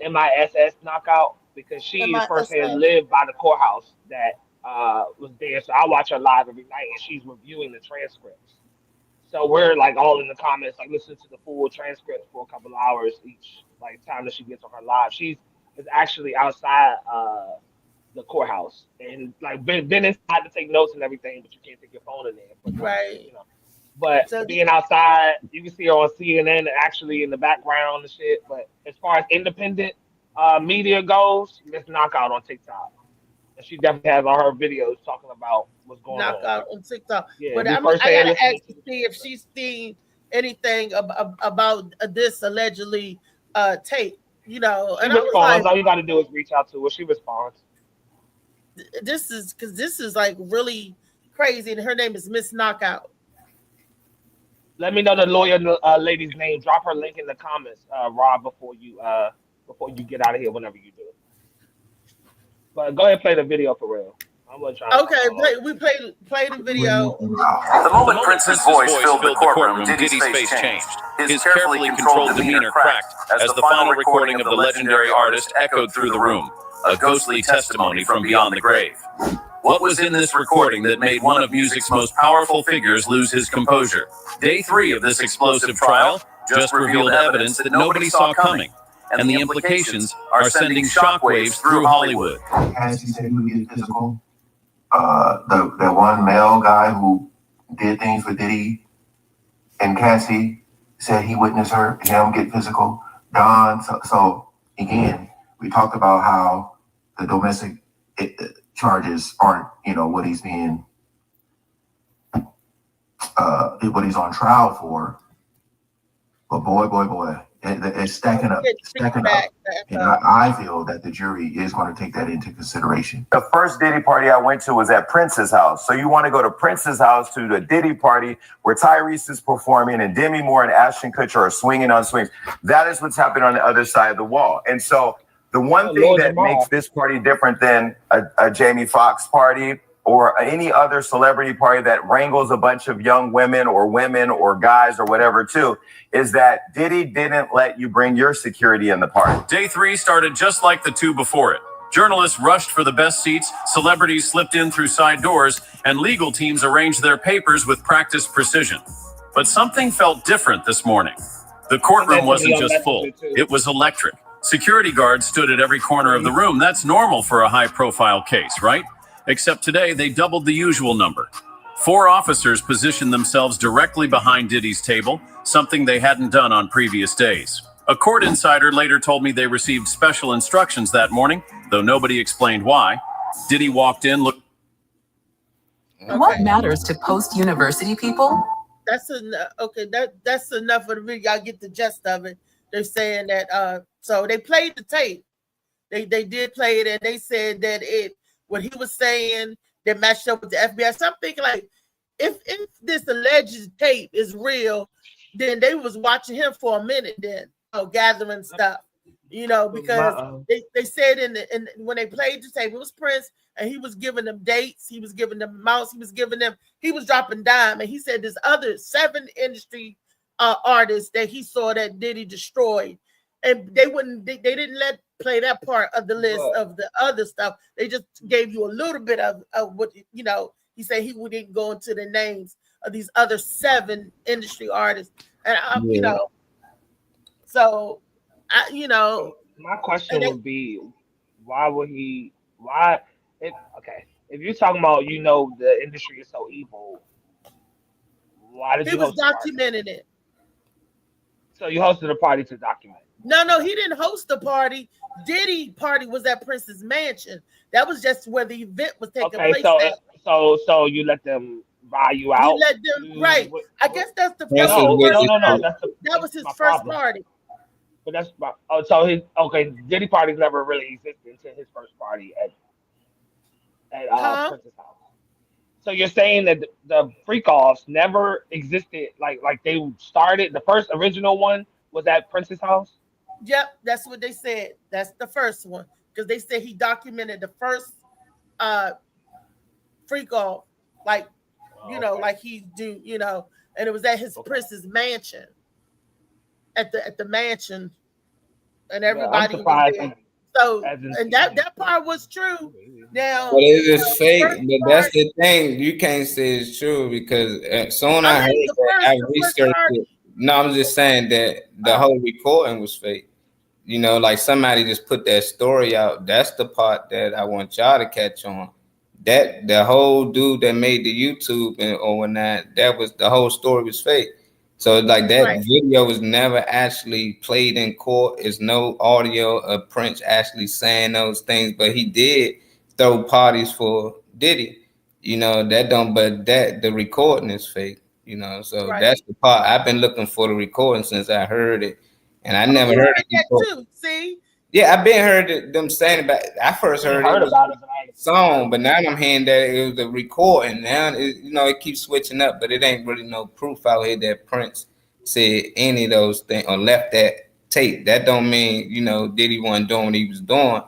MISS Knockout, because she firsthand lived by the courthouse that was there. So I watch her live every night, and she's reviewing the transcripts. So we're like all in the comments, like listening to the full transcript for a couple of hours each, like time that she gets on her live. She's actually outside the courthouse and like been inside to take notes and everything, but you can't take your phone in there. But, right. You know. But so being outside, you can see her on CNN actually in the background and shit. But as far as independent media goes, Miss Knockout on TikTok. And she definitely has all her videos talking about what's going on. Knockout on TikTok. Yeah, but I gotta ask to see if she's seen anything about this allegedly tape. You know, and I was like, all you got to do is reach out to her. She responds. This is like really crazy, and her name is Miss Knockout. Let me know the lawyer lady's name. Drop her link in the comments, Rob, before you get out of here. Whenever you do it. But go ahead and play the video for real. We play the video. The moment Prince's voice filled the courtroom, Diddy's face changed. His carefully controlled demeanor cracked as the final recording of the legendary artist echoed through the room, a ghostly testimony from beyond the grave. What was in this recording that made one of music's most powerful figures lose his composure? Day 3 of this explosive trial just revealed evidence that nobody saw coming, and the implications are sending shockwaves through Hollywood. As he said he would get physical. The one male guy who did things with Diddy and Cassie said he witnessed him get physical. Don, so again, we talked about how the domestic charges aren't, you know, what he's being, what he's on trial for. But boy, it's stacking up. And I feel that the jury is going to take that into consideration. The first Diddy party I went to was at Prince's house. So you want to go to Prince's house to the Diddy party where Tyrese is performing and Demi Moore and Ashton Kutcher are swinging on swings. That is what's happening on the other side of the wall. And so the one thing that makes this party different than a Jamie Foxx party or any other celebrity party that wrangles a bunch of young women or guys or whatever too, is that Diddy didn't let you bring your security in the party. Day 3 started just like the 2 before it. Journalists rushed for the best seats, celebrities slipped in through side doors, and legal teams arranged their papers with practiced precision. But something felt different this morning. The courtroom wasn't just full, it was electric. Security guards stood at every corner of the room. That's normal for a high-profile case, right? Except today, they doubled the usual number. 4 officers positioned themselves directly behind Diddy's table, something they hadn't done on previous days. A court insider later told me they received special instructions that morning, though nobody explained why. Diddy walked in, looked... What matters to post-university people? That's enough. Okay, that's enough for the video. Y'all get the gist of it. They're saying that, so they played the tape. They did play it, and they said that what he was saying that matched up with the FBI. So I'm thinking like, if this alleged tape is real, then they was watching him for a minute, then gathering stuff, because they said in when they played the tape, it was Prince, and he was giving them dates, he was giving them amounts, he was dropping dime, and he said there's other 7 industry artists that he saw that Diddy destroyed, and they didn't play that part of the list of the other stuff. They just gave you a little bit of what he said. He wouldn't go into the names of these other 7 industry artists, and so my question would be, why would he? Why? If you're talking about the industry is so evil, why did he was documenting it? So you hosted a party to document? No, he didn't host the party. Diddy party was at Prince's mansion. That was just where the event was taking place. So you let them buy you out? You let them, right? I guess that's the first. No. That was his first party. But that's Diddy parties never really existed until his first party at Prince's house. So you're saying that the freak-offs never existed, like they started, the first original one was at Prince's house? Yep, that's what they said. That's the first one, because they said he documented the first freak-off, like he do, and it was at his Prince's mansion, at the mansion, and everybody was there. So, and that part was true. Now, but it is fake. But that's the thing. You can't say it's true because soon I heard that, I researched it. No, I'm just saying that the whole recording was fake. Like somebody just put that story out. That's the part that I want y'all to catch on. That the whole dude that made the YouTube or whatnot, that was the whole story was fake. So like that video was never actually played in court. There's no audio of Prince actually saying those things, but he did throw parties for Diddy. The recording is fake. So that's the part. I've been looking for the recording since I heard it, and I never heard it before. Too. See? Yeah, I've been heard them saying about it. I first heard about it song, but now I'm hearing that it was a recording. Now it keeps switching up, but it ain't really no proof out here that Prince said any of those things or left that tape. That don't mean Diddy wasn't doing what he was doing,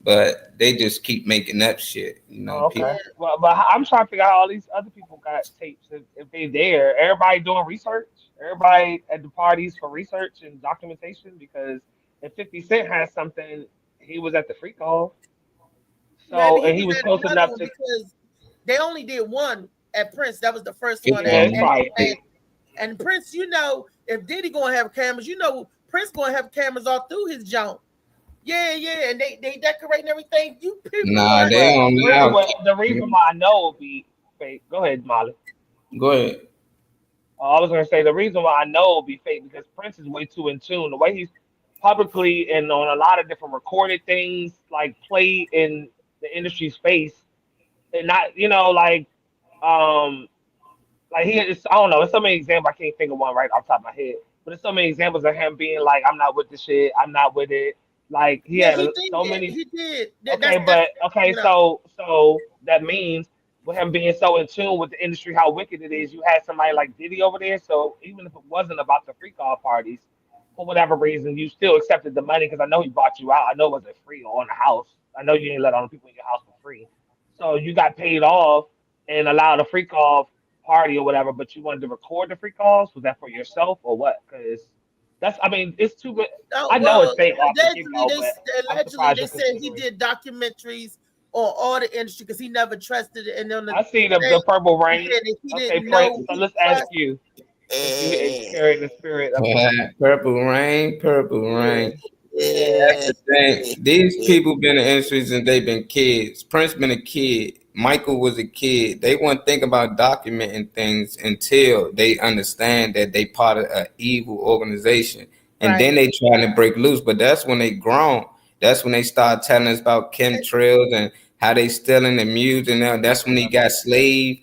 but they just keep making up shit. Okay. Well, but I'm trying to figure out how all these other people got tapes if they there. Everybody doing research. Everybody at the parties for research and documentation, because if 50 Cent has something, he was at the freak off. So and he was close enough to. Because they only did one at Prince. That was the first one. And Prince, if Diddy gonna have cameras, Prince gonna have cameras all through his junk. Yeah, and they decorate and everything. Nah, they don't know. The reason why I know it would be fake. Go ahead, Molly. Go ahead. I was gonna say the reason why I know it would be fake because Prince is way too in tune. The way he's publicly and on a lot of different recorded things, like played in the industry's face, and not like he is. I don't know. There's so many examples. I can't think of one right off the top of my head, but there's so many examples of him being like, "I'm not with the shit. I'm not with it." Like he had so many. He did. So that means with him being so in tune with the industry, how wicked it is. You had somebody like Diddy over there, so even if it wasn't about the freak off parties, for whatever reason, you still accepted the money because I know he bought you out. I know it wasn't free on the house. I know you didn't let all the people in your house for free. So you got paid off and allowed a freak off party or whatever, but you wanted to record the freak offs. Was that for yourself or what? Because it's too good. I know it's fake. Allegedly, they said he did documentaries on all the industry because he never trusted it. And I see the Purple Rain. Okay, Prince. So let's ask you. You carry the spirit of Purple Rain. That's the thing. These people been in the industry since they've been kids. Prince been a kid. Michael was a kid. They won't think about documenting things until they understand that they part of an evil organization. And then they trying to break loose. But that's when they grown. That's when they start telling us about chemtrails and how they stealing the music. And that's when he got slave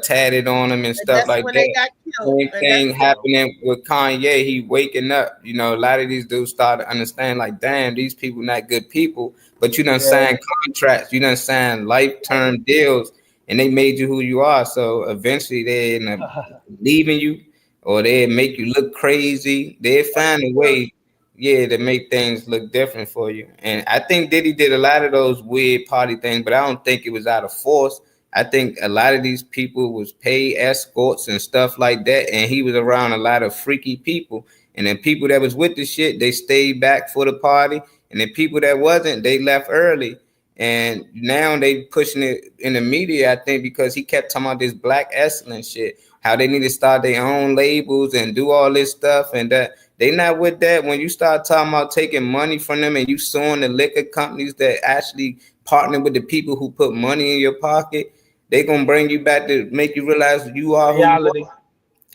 tatted on them and stuff That's like when they that. got killed. Same thing happening with Kanye. He waking up. You know, a lot of these dudes start to understand, like, damn, these people not good people. But you done sign contracts, you done sign life-term deals, and they made you who you are. So eventually they end up leaving you, or they make you look crazy. They find a way, to make things look different for you. And I think Diddy did a lot of those weird party things, but I don't think it was out of force. I think a lot of these people was paid escorts and stuff like that, and he was around a lot of freaky people. And then people that was with the shit, they stayed back for the party, and the people that wasn't, they left early. And now they pushing it in the media, I think, because he kept talking about this black excellence shit, how they need to start their own labels and do all this stuff, and that they not with that. When you start talking about taking money from them and you suing the liquor companies that actually partner with the people who put money in your pocket, they gonna bring you back to make you realize you are reality. Who you are.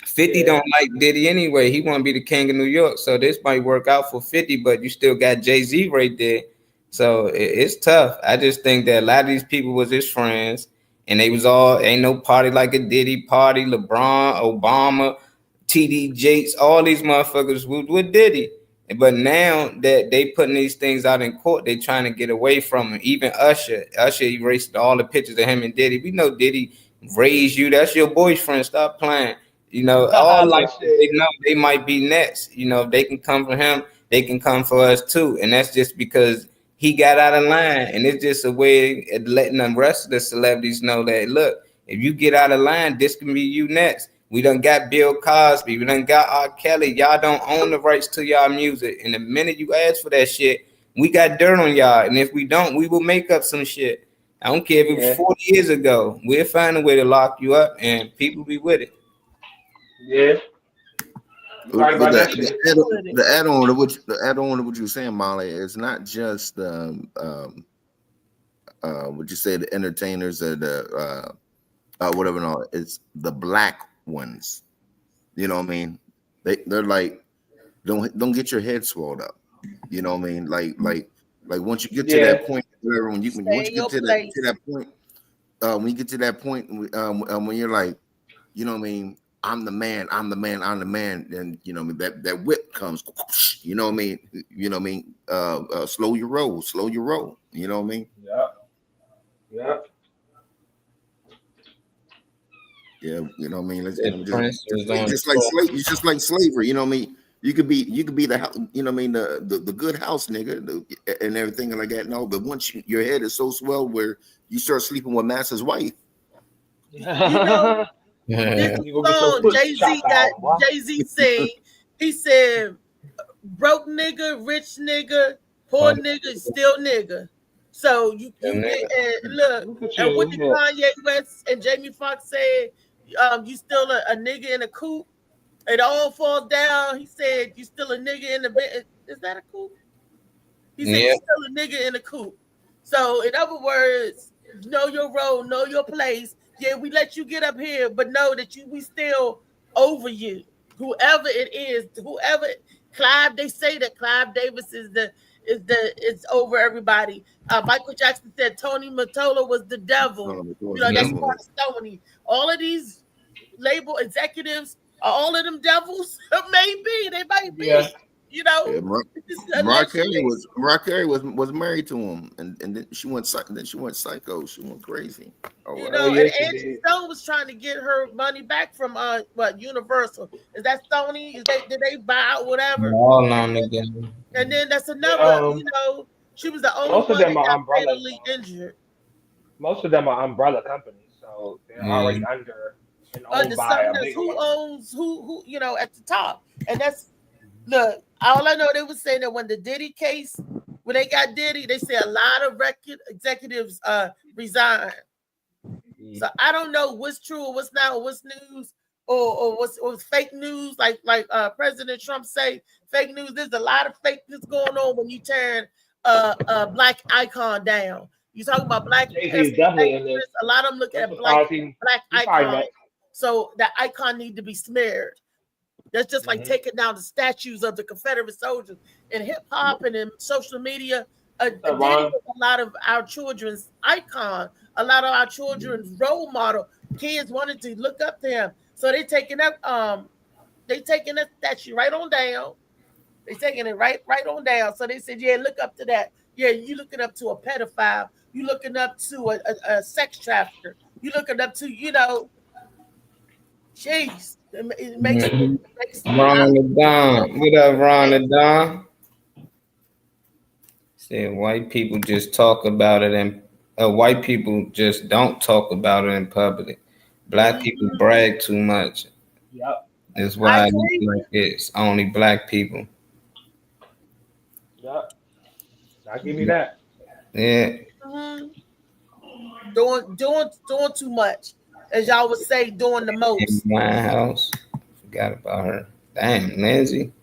50 don't like Diddy anyway. He want to be the king of New York, so this might work out for 50, but you still got Jay-Z right there. So it's tough. I just think that a lot of these people was his friends, and they was all, ain't no party like a Diddy party. LeBron, Obama, TD Jakes, all these motherfuckers with Diddy. But now that they putting these things out in court, they trying to get away from him. Even Usher erased all the pictures of him and Diddy. We know Diddy raised you. That's your boyfriend. Stop playing. You know, all like they know they might be next. You know, if they can come for him, they can come for us too. And that's just because he got out of line. And it's just a way of letting the rest of the celebrities know that, look, if you get out of line, this can be you next. We done got Bill Cosby. We done got R. Kelly. Y'all don't own the rights to y'all music. And the minute you ask for that shit, we got dirt on y'all. And if we don't, we will make up some shit. I don't care if it was 40 years ago. We'll find a way to lock you up, and people be with it. Yeah. Right, but the add-on of what you were saying, Molly, is not just what you say, the entertainers or the whatever. No, it's the black ones. You know what I mean? They're like, don't get your head swelled up. You know what I mean? Like once you get to that point, when you get to that point, when you get to that point, when you're like, you know what I mean? I'm the man, and you know what I mean, that whip comes, you know what I mean? You know what I mean? Slow your roll, you know what I mean? Yeah. Yeah, you know what I mean. It's just like slavery. You know what I mean. You could be the, you know what I mean, the good house nigga and everything like that. No, but once your head is so swelled where you start sleeping with Master's wife. You know, Jay-Z said, he said, broke nigga, rich nigga, poor nigga, still nigga. So you look, and what did Kanye West and Jamie Foxx say? You still a nigga in a coupe. It all falls down. He said, you still a nigga in the bed. Is that a coupe? He said, you still a nigga in a coupe. So in other words, know your role, know your place. Yeah, we let you get up here, but know that we still over you. Whoever it is, Clive, they say that Clive Davis is over everybody. Michael Jackson said Tony Mottola was the devil. That's part of Sony. All of these label executives are all of them devils. Maybe they might be. Yeah. You know, Mariah Carey was married to him, and then she went psycho. She went crazy. You know, and Angie Stone was trying to get her money back from Universal. Is that Sony? Did they buy out whatever? And then that's another. You know, she was the only one that got fatally injured. Most of them are umbrella companies, so they're already under and owned by a big who owns who? You know, at the top, and that's. Look, all I know, they were saying that when the Diddy case, when they got Diddy, they said a lot of record executives resigned. So I don't know what's true or what's not, or what's news or what's fake news. Like President Trump say, fake news. There's a lot of fakeness going on when you turn a black icon down. You talk about black. A lot of them look at black icon. So that icon need to be smeared. That's just like taking down the statues of the Confederate soldiers in hip hop and in social media. A lot of our children's icon, a lot of our children's role model. kids wanted to look up to him. So they taking that statue right on down. They taking it right on down. So they said, yeah, look up to that. Yeah, you looking up to a pedophile. You looking up to a sex trafficker. You looking up to, jeez. It makes Ron the Don. What up, Ron the Don? Said white people just talk about it, and white people just don't talk about it in public. Black people brag too much. Yep. That's why it's only black people. Yep. Now give me that. Yeah. Doing too much. As y'all would say, doing the most. In my house. Forgot about her. Damn, Lindsay.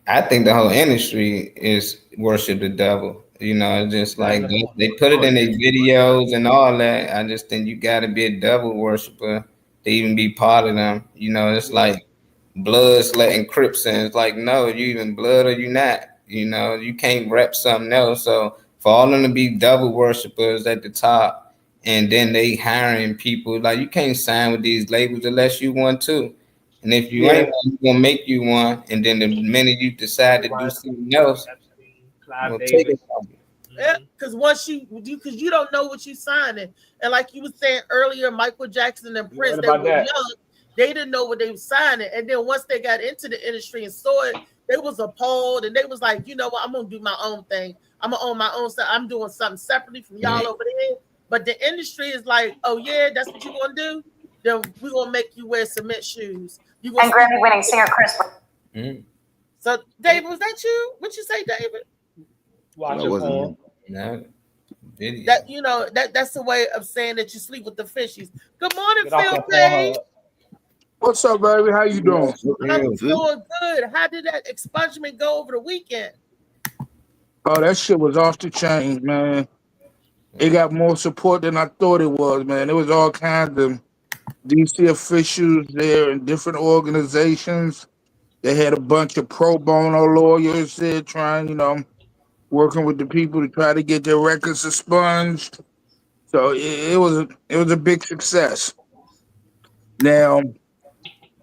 I think the whole industry is worship the devil. Just like they put it in their videos and all that. I just think you got to be a devil worshiper to even be part of them. It's like Bloods letting Crips in. It's like, no, you even blood or you not. You can't rep something else. So for all them to be devil worshipers at the top, and then they hiring people, like you can't sign with these labels unless you want to. And if you ain't, it's gonna make you one. And then the minute you decide to do something else, take it from you. Yeah, because you don't know what you're signing. And like you were saying earlier, Michael Jackson and Prince, they were young. They didn't know what they were signing. And then once they got into the industry and saw it, they was appalled. And they was like, you know what, I'm going to do my own thing. I'm going to own my own stuff. I'm doing something separately from y'all over there. But the industry is like, oh, yeah, that's what you're going to do? Then we're going to make you wear cement shoes. And Grammy-winning singer Chris. So, David, was that you? What you say, David? Watch it, Paul. No. That's the way of saying that you sleep with the fishies. Good morning, Phil Page. What's up, baby? How you doing? I'm doing good. How did that expungement go over the weekend? Oh, that shit was off the chain, man. It got more support than I thought it was, man. There was all kinds of DC officials there and different organizations. They had a bunch of pro bono lawyers there trying, working with the people to try to get their records expunged. So it was a big success. Now,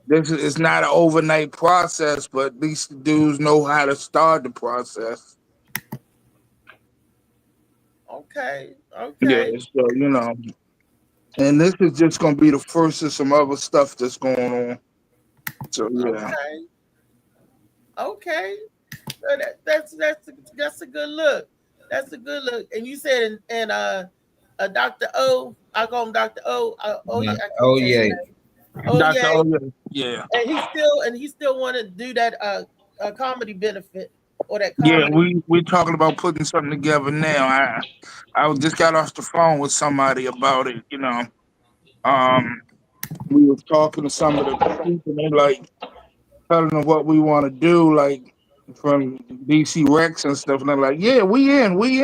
this is not an overnight process, but at least the dudes know how to start the process. Okay. Yeah, so and this is just gonna be the first of some other stuff that's going on. So yeah. Okay. So that's a good look. That's a good look. And you said and Dr. O, I call him Dr. O. Dr. O, yeah. And he still want to do that a comedy benefit or that comedy. Yeah, we're talking about putting something together now. I just got off the phone with somebody about it, we were talking to some of the people and they're like telling them what we want to do, like from DC Rex and stuff, and they're like, yeah, we in. We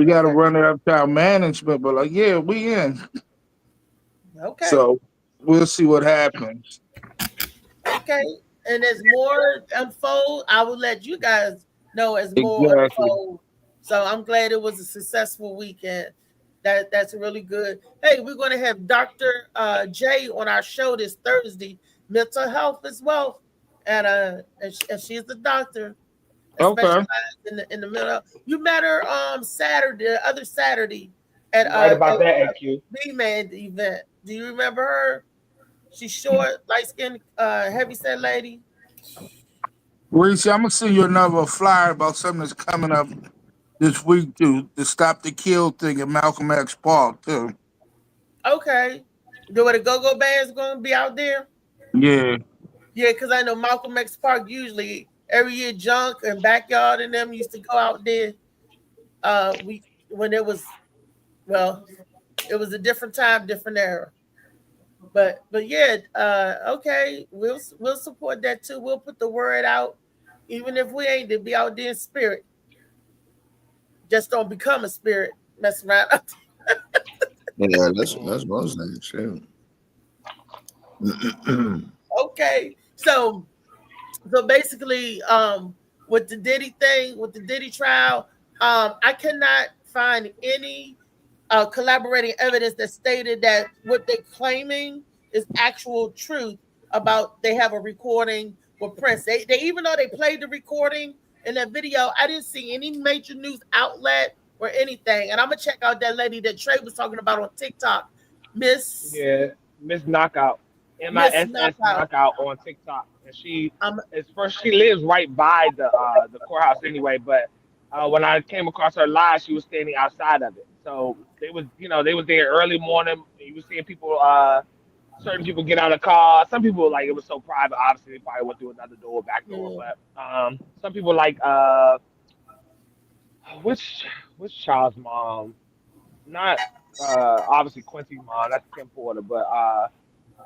got to run it up to our management, but like, yeah, we in. Okay. So we'll see what happens. Okay. And as more unfold, I will let you guys know as more unfold. So I'm glad it was a successful weekend. That's really good. Hey, we're going to have Dr. J on our show this Thursday, Mental Health as well. And she's a doctor. Okay. In the middle. You met her Saturday, the other Saturday at right about that AQ B-Man event. Do you remember her? She's short, light-skinned, heavy-set lady. Reese, I'm gonna send you another flyer about something that's coming up this week to Stop the Kill thing at Malcolm X Park too. Okay. The Go-Go Band's gonna be out there? Yeah. Yeah, because I know Malcolm X Park usually every year Junk and Backyard and them used to go out there. It was a different time, different era. But yeah, okay, we'll support that too. We'll put the word out, even if we ain't to be out there in spirit. Just don't become a spirit, mess around. Yeah, that's what I'm saying. Okay, so basically, with the Diddy thing, with the Diddy trial, I cannot find any collaborating evidence that stated that what they're claiming is actual truth about they have a recording with Prince. They even though they played the recording in that video, I didn't see any major news outlet or anything. And I'm gonna check out that lady that Trey was talking about on TikTok, Miss Knockout, MISS Knockout on TikTok, and she lives right by the courthouse anyway. But when I came across her live, she was standing outside of it. So they was there early morning. You were seeing people, certain people get out of the car. Some people like it was so private. Obviously, they probably went through another door, back door. But some people like which child's mom? Not obviously Quincy's mom. That's Kim Porter, but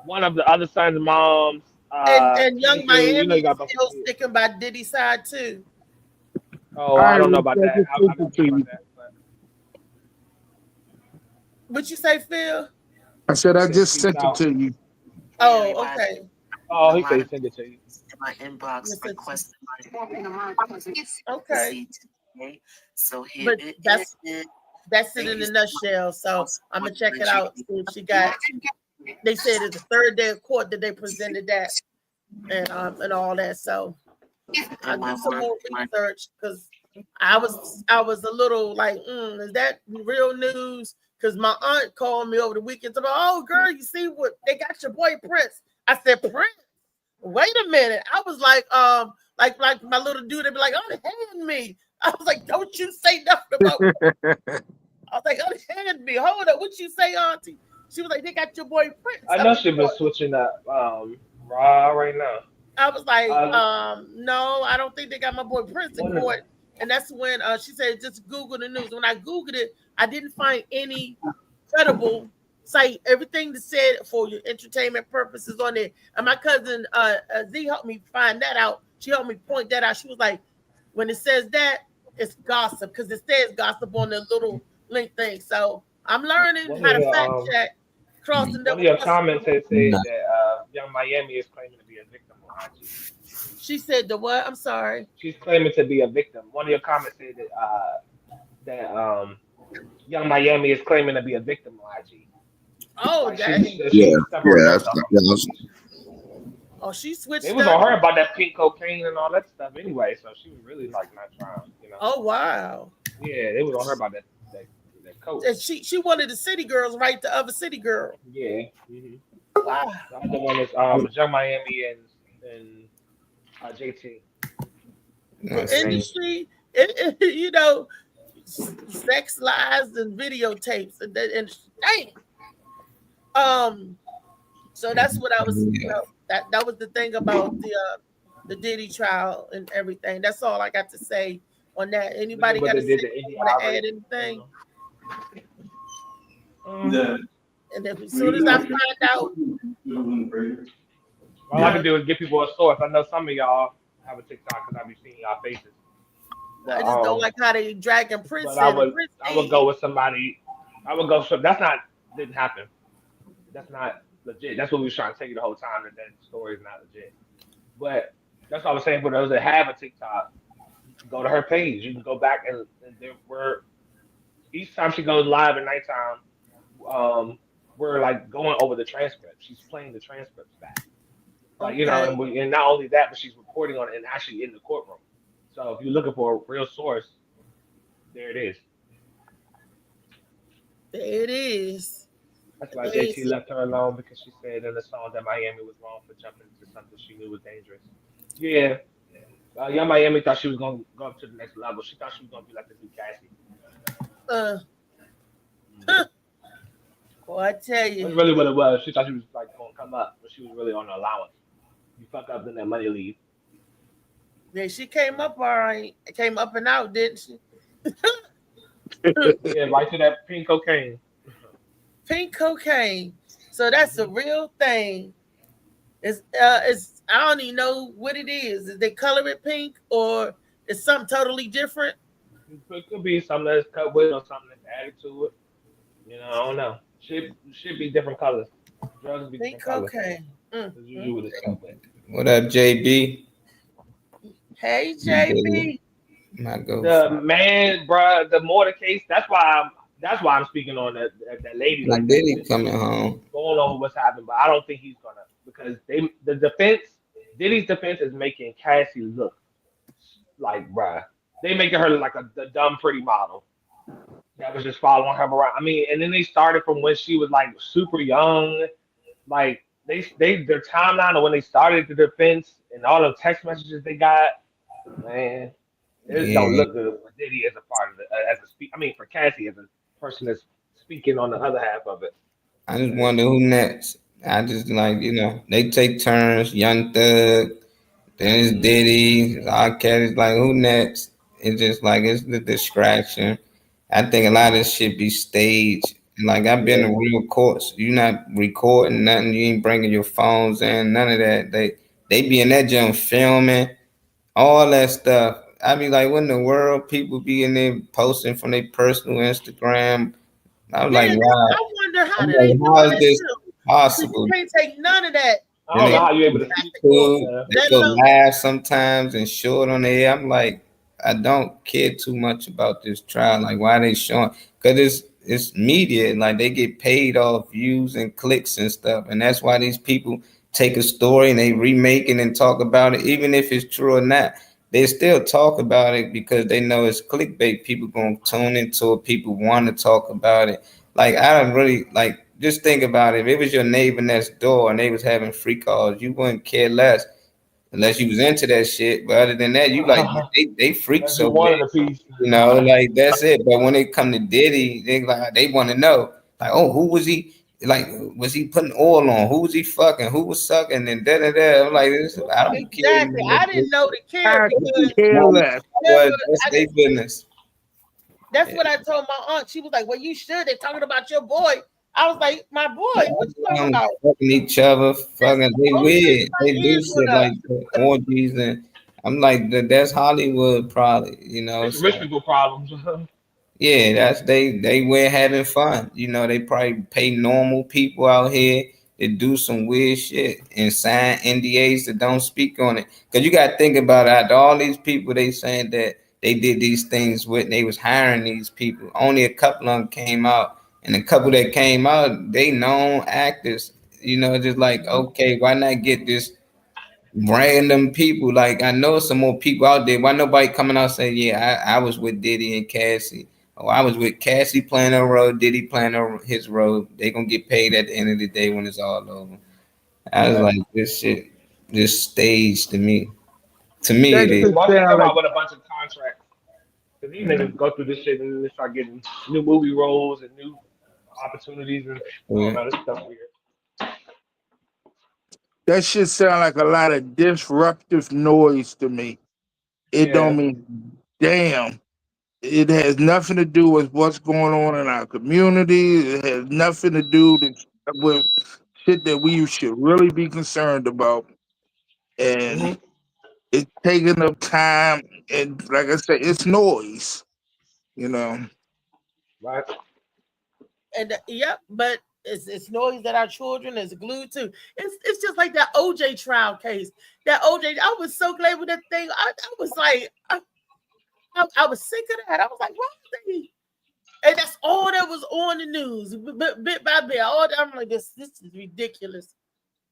one of the other son's moms. And Young Miami still sticking by Diddy's side too. Oh, I don't know about that. I don't know about that. What you say, Phil? I said I just sent it to you. Oh, okay. Oh, he said he sent it to you. My inbox requested. Okay. So here but that's it in a nutshell. So I'm gonna check it out. See if she got. They said it's the third day of court that they presented that, and all that. So I do some more research because I was a little like, is that real news? Because my aunt called me over the weekend about, oh girl, you see what they got your boy Prince. I said, Prince? Wait a minute. I was like my little dude, they'd be like, unhand me. I was like, don't you say nothing about me. I was like, unhand me. Hold up. What you say, auntie? She was like, they got your boy Prince. I know she's been switching up Raw right now. I was like, no, I don't think they got my boy Prince in court. And that's when she said, just Google the news. When I Googled it, I didn't find any credible site. Everything that said for your entertainment purposes on it. And my cousin Z helped me find that out. She helped me point that out. She was like, when it says that, it's gossip because it says gossip on the little link thing. So I'm learning how to fact check. Crossing one of your comments said that Young Miami is claiming to be a victim on IG. She said the what? I'm sorry. She's claiming to be a victim. One of your comments said that Young Miami is claiming to be a victim on IG. Oh, dang. Oh, she switched. It was on her about that pink cocaine and all that stuff anyway, so she was really like not trying, you know. Oh wow. Yeah, it was on her about that coke. And she wanted the city girls right the other city girl. Yeah. Mm-hmm. Wow. The other one is Young Miami and JT. Industry, you know, sex lies and videotapes and dang. So that's what I was. You know, that was the thing about the Diddy trial and everything. That's all I got to say on that. Anybody got to want to add anything? And then as soon as I find out, all I can do is give people a source. I know some of y'all have a TikTok because I be seeing y'all faces. I just don't like how they dragging Prince. I would go with somebody. Didn't happen. That's not legit. That's what we was trying to tell you the whole time, that story is not legit. But that's what I was saying for those that have a TikTok, go to her page. You can go back and there were each time she goes live at nighttime, we're like going over the transcript. She's playing the transcripts back. Like, you know, and not only that, but she's recording on it and actually in the courtroom. So if you're looking for a real source, there it is. There it is. That's why JT left her alone, because she said in the song that Miami was wrong for jumping into something she knew was dangerous. Yeah. Young Miami thought she was going to go up to the next level. She thought she was going to be like the new Cassie. Well, I tell you. That's really what it was. She thought she was like going to come up, but she was really on the allowance. You fuck up, then that money leave. Yeah, she came up all right. Came up and out, didn't she? Yeah, right to that pink cocaine. Pink cocaine. So that's a real thing. It's I don't even know what it is. Is they color it pink or is something totally different? It could be something that's cut with or something that's added to it. You know, I don't know. Should be different colors. Drugs be pink different cocaine. colors. What up, JB? Hey, JB. The man, bro, the Mortar case. That's why That's why I'm speaking on that lady Like like that. Diddy coming home. Going over what's happening, but I don't think he's gonna because the defense, Diddy's defense is making Cassie look like bruh. They making her look like the dumb pretty model that was just following her around. I mean, and then they started from when she was like super young. Like their timeline of when they started the defense and all the text messages they got, man, it just don't Yeah. look good for Diddy as a part of it, for Cassie as a person that's speaking on the other half of it. I just wonder who next. I just like, they take turns, Young Thug, then it's Diddy, R. Kelly's like, who next? It's just like, it's the distraction. I think a lot of this shit be staged. And like, I've been to real courts. You're not recording nothing. You ain't bringing your phones in, none of that. They be in that junk filming, all that stuff. I be like, what in the world? People be in there posting from their personal Instagram. I was like, wow. I wonder how I'm do like, they do how is that this too? possible? You can't take none of that. I don't know how you able to see Cool. They go live sometimes and show it on the air. I'm like, I don't care too much about this trial. Like, why are they showing? Because it's media. Like, they get paid off views and clicks and stuff. And that's why these people take a story and they remake it and talk about it, even if it's true or not. They still talk about it because they know it's clickbait. People gonna tune into it. People want to talk about it. Like, I don't really like. Just think about it. If it was your neighbor next door and they was having free calls, you wouldn't care less unless you was into that shit. But other than that, you like they freak so bad, like that's it. But when they come to Diddy, they want to know, like, oh, who was he? Like, was he putting oil on? Who was he fucking? Who was sucking? And da da da. I'm like, I don't care. Exactly. I didn't know the care because That's their business. that's what I told my aunt. She was like, well, you should. They're talking about your boy. I was like, my boy, what you talking about? Fucking each other, fucking they weird. They do shit like that, orgies, and I'm like, that's Hollywood, probably. It's rich people problems. Yeah, that's they were having fun. They probably pay normal people out here to do some weird shit and sign NDAs that don't speak on it. Because you got to think about it. Out of all these people they saying that they did these things with, and they was hiring these people. Only a couple of them came out. And the couple that came out, they known actors, just like, okay, why not get this random people? Like, I know some more people out there. Why nobody coming out saying, yeah, I was with Diddy and Cassie. Or I was with Cassie playing her role, Diddy playing his role. They gonna get paid at the end of the day when it's all over. I was like, this shit just staged to me. To me, it is. Watch them come out with a bunch of contracts. Because these niggas go through this shit and they start getting new movie roles and new opportunities and all that stuff weird. That shit sound like a lot of disruptive noise to me. It don't mean damn. It has nothing to do with what's going on in our community. It has nothing to do with shit that we should really be concerned about. And it's taking up time. And like I said, it's noise. Right. And but it's noise that our children is glued to. It's just like that OJ trial case. That OJ, I was so glad with that thing. I was like, I was sick of that. I was like, what are they? And that's all that was on the news, bit by bit. I'm like, this is ridiculous.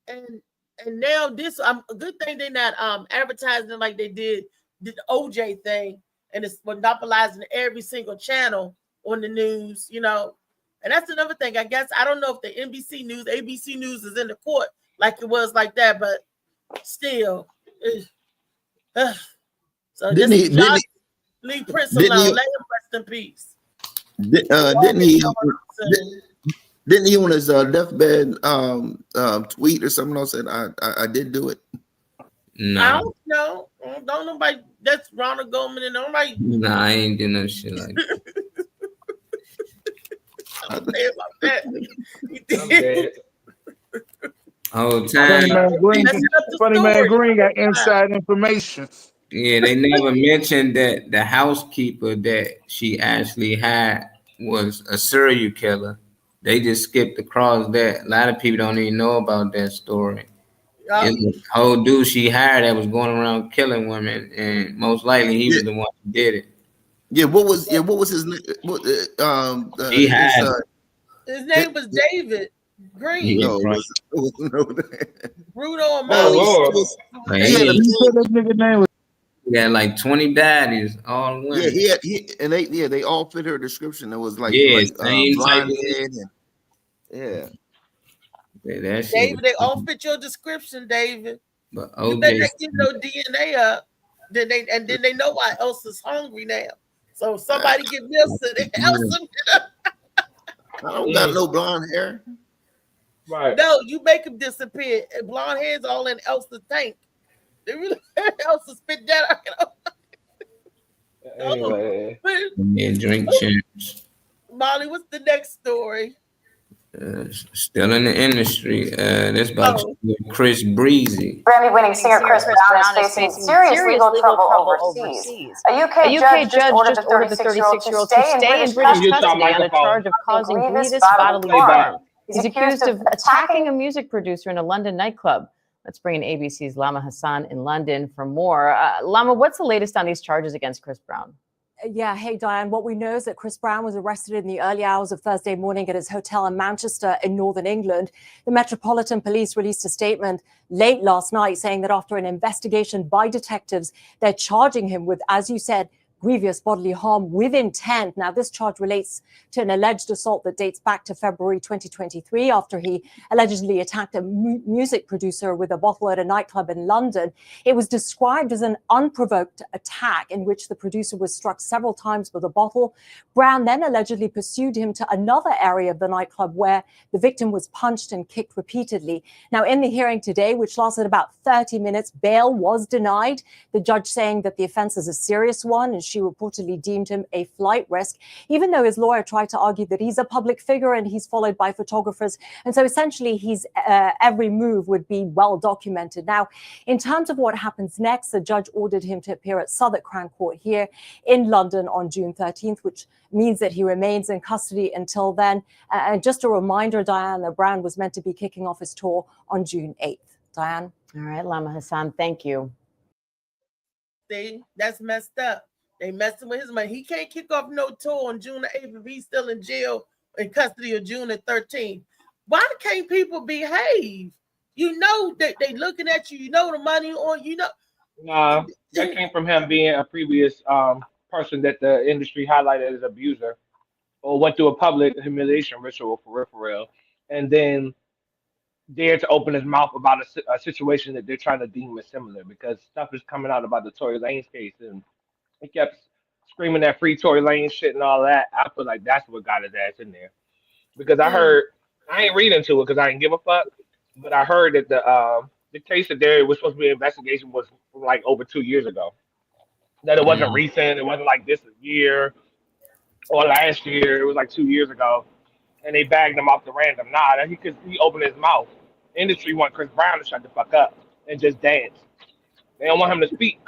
And now this, a good thing they're not advertising like they did the OJ thing, and it's monopolizing every single channel on the news, And that's another thing. I guess I don't know if the NBC News, ABC News is in the court like it was like that, but still. So just leave Prince alone. Let him rest in peace. Didn't he on his deathbed tweet or something else said I did do it? No. I don't know. Don't nobody. That's Ronald Goldman and nobody. No, I ain't doing no shit like that. I'm saying about that. He did. Whole time. Funny Man Green got inside information. Yeah, they never mentioned that the housekeeper that she actually had was a serial killer. They just skipped across that. A lot of people don't even know about that story. It's a whole dude she hired that was going around killing women, and most likely he was the one who did it. Yeah, what was his name? He had His name was David Green. Yeah, no, right. it was no. Bruno and Oh Molly. Lord. Like, He had a You said that nigga name was he had like 20 baddies, all women. yeah, they all fit her description. It was like Yeah, same type blonde of head and yeah. that shit. David, they all fit your description, David. But You better OJ, not get no DNA up. Then they know why Elsa's hungry now. So if somebody get Elsa, then Elsa. I don't got no blonde hair. Right. No, you make him disappear. And blonde hair's all in Elsa's tank. They really Elsa spit that out. Anyway. yeah, drink champs. Molly, what's the next story? Still in the industry. That's about Chris Breezy. Grammy-winning singer Chris Brown is facing serious legal trouble overseas. A UK judge just ordered the 36-year-old to stay in British custody on a charge of causing grievous bodily harm. He's accused of attacking a music producer in a London nightclub. Let's bring in ABC's Lama Hassan in London for more. Lama, what's the latest on these charges against Chris Brown? Yeah, hey, Diane. What we know is that Chris Brown was arrested in the early hours of Thursday morning at his hotel in Manchester in northern England. The Metropolitan Police released a statement late last night saying that after an investigation by detectives, they're charging him with, as you said, grievous bodily harm with intent. Now, this charge relates to an alleged assault that dates back to February 2023 after he allegedly attacked a music producer with a bottle at a nightclub in London. It was described as an unprovoked attack in which the producer was struck several times with a bottle. Brown then allegedly pursued him to another area of the nightclub where the victim was punched and kicked repeatedly. Now, in the hearing today, which lasted about 30 minutes, bail was denied, the judge saying that the offense is a serious one, and she reportedly deemed him a flight risk, even though his lawyer tried to argue that he's a public figure and he's followed by photographers. And so essentially his every move would be well documented. Now, in terms of what happens next, the judge ordered him to appear at Southwark Crown Court here in London on June 13th, which means that he remains in custody until then. And just a reminder, Diane, that Brown was meant to be kicking off his tour on June 8th. Diane? All right, Lama Hassan, thank you. See, that's messed up. They messing with his money. He can't kick off no tour on June the 8th if he's still in jail in custody of June the 13th. Why can't people behave? You know that they looking at you. You know the money on. You know. Nah, that came from him being a previous person that the industry highlighted as abuser, or went through a public humiliation ritual for real, and then dared to open his mouth about a situation that they're trying to deem as similar, because stuff is coming out about the Tory Lanez case, and he kept screaming that free Tory Lanez shit and all that. I feel like that's what got his ass in there, because I heard, I ain't reading to it because I didn't give a fuck, but I heard that the case that there was supposed to be an investigation was like over 2 years ago. That it wasn't recent. It wasn't like this year or last year. It was like 2 years ago, and they bagged him off the random. Nah, that he opened his mouth. Industry want Chris Brown to shut the fuck up and just dance. They don't want him to speak.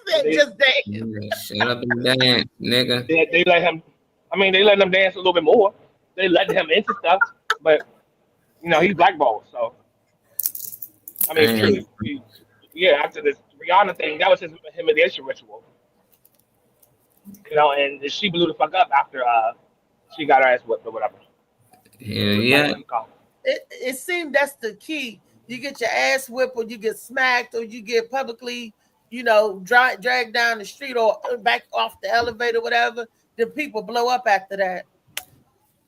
He said just dance. Shut up and dance, nigga. They let him. I mean, they let him dance a little bit more. They let him into stuff, but you know he's blackballed. So I mean, it's true. Yeah, after this Rihanna thing, that was his humiliation ritual. You know, and she blew the fuck up after she got her ass whipped or whatever. Yeah. It seemed that's the key. You get your ass whipped, or you get smacked, or you get publicly, you know, dragged down the street or back off the elevator, whatever. The people blow up after that.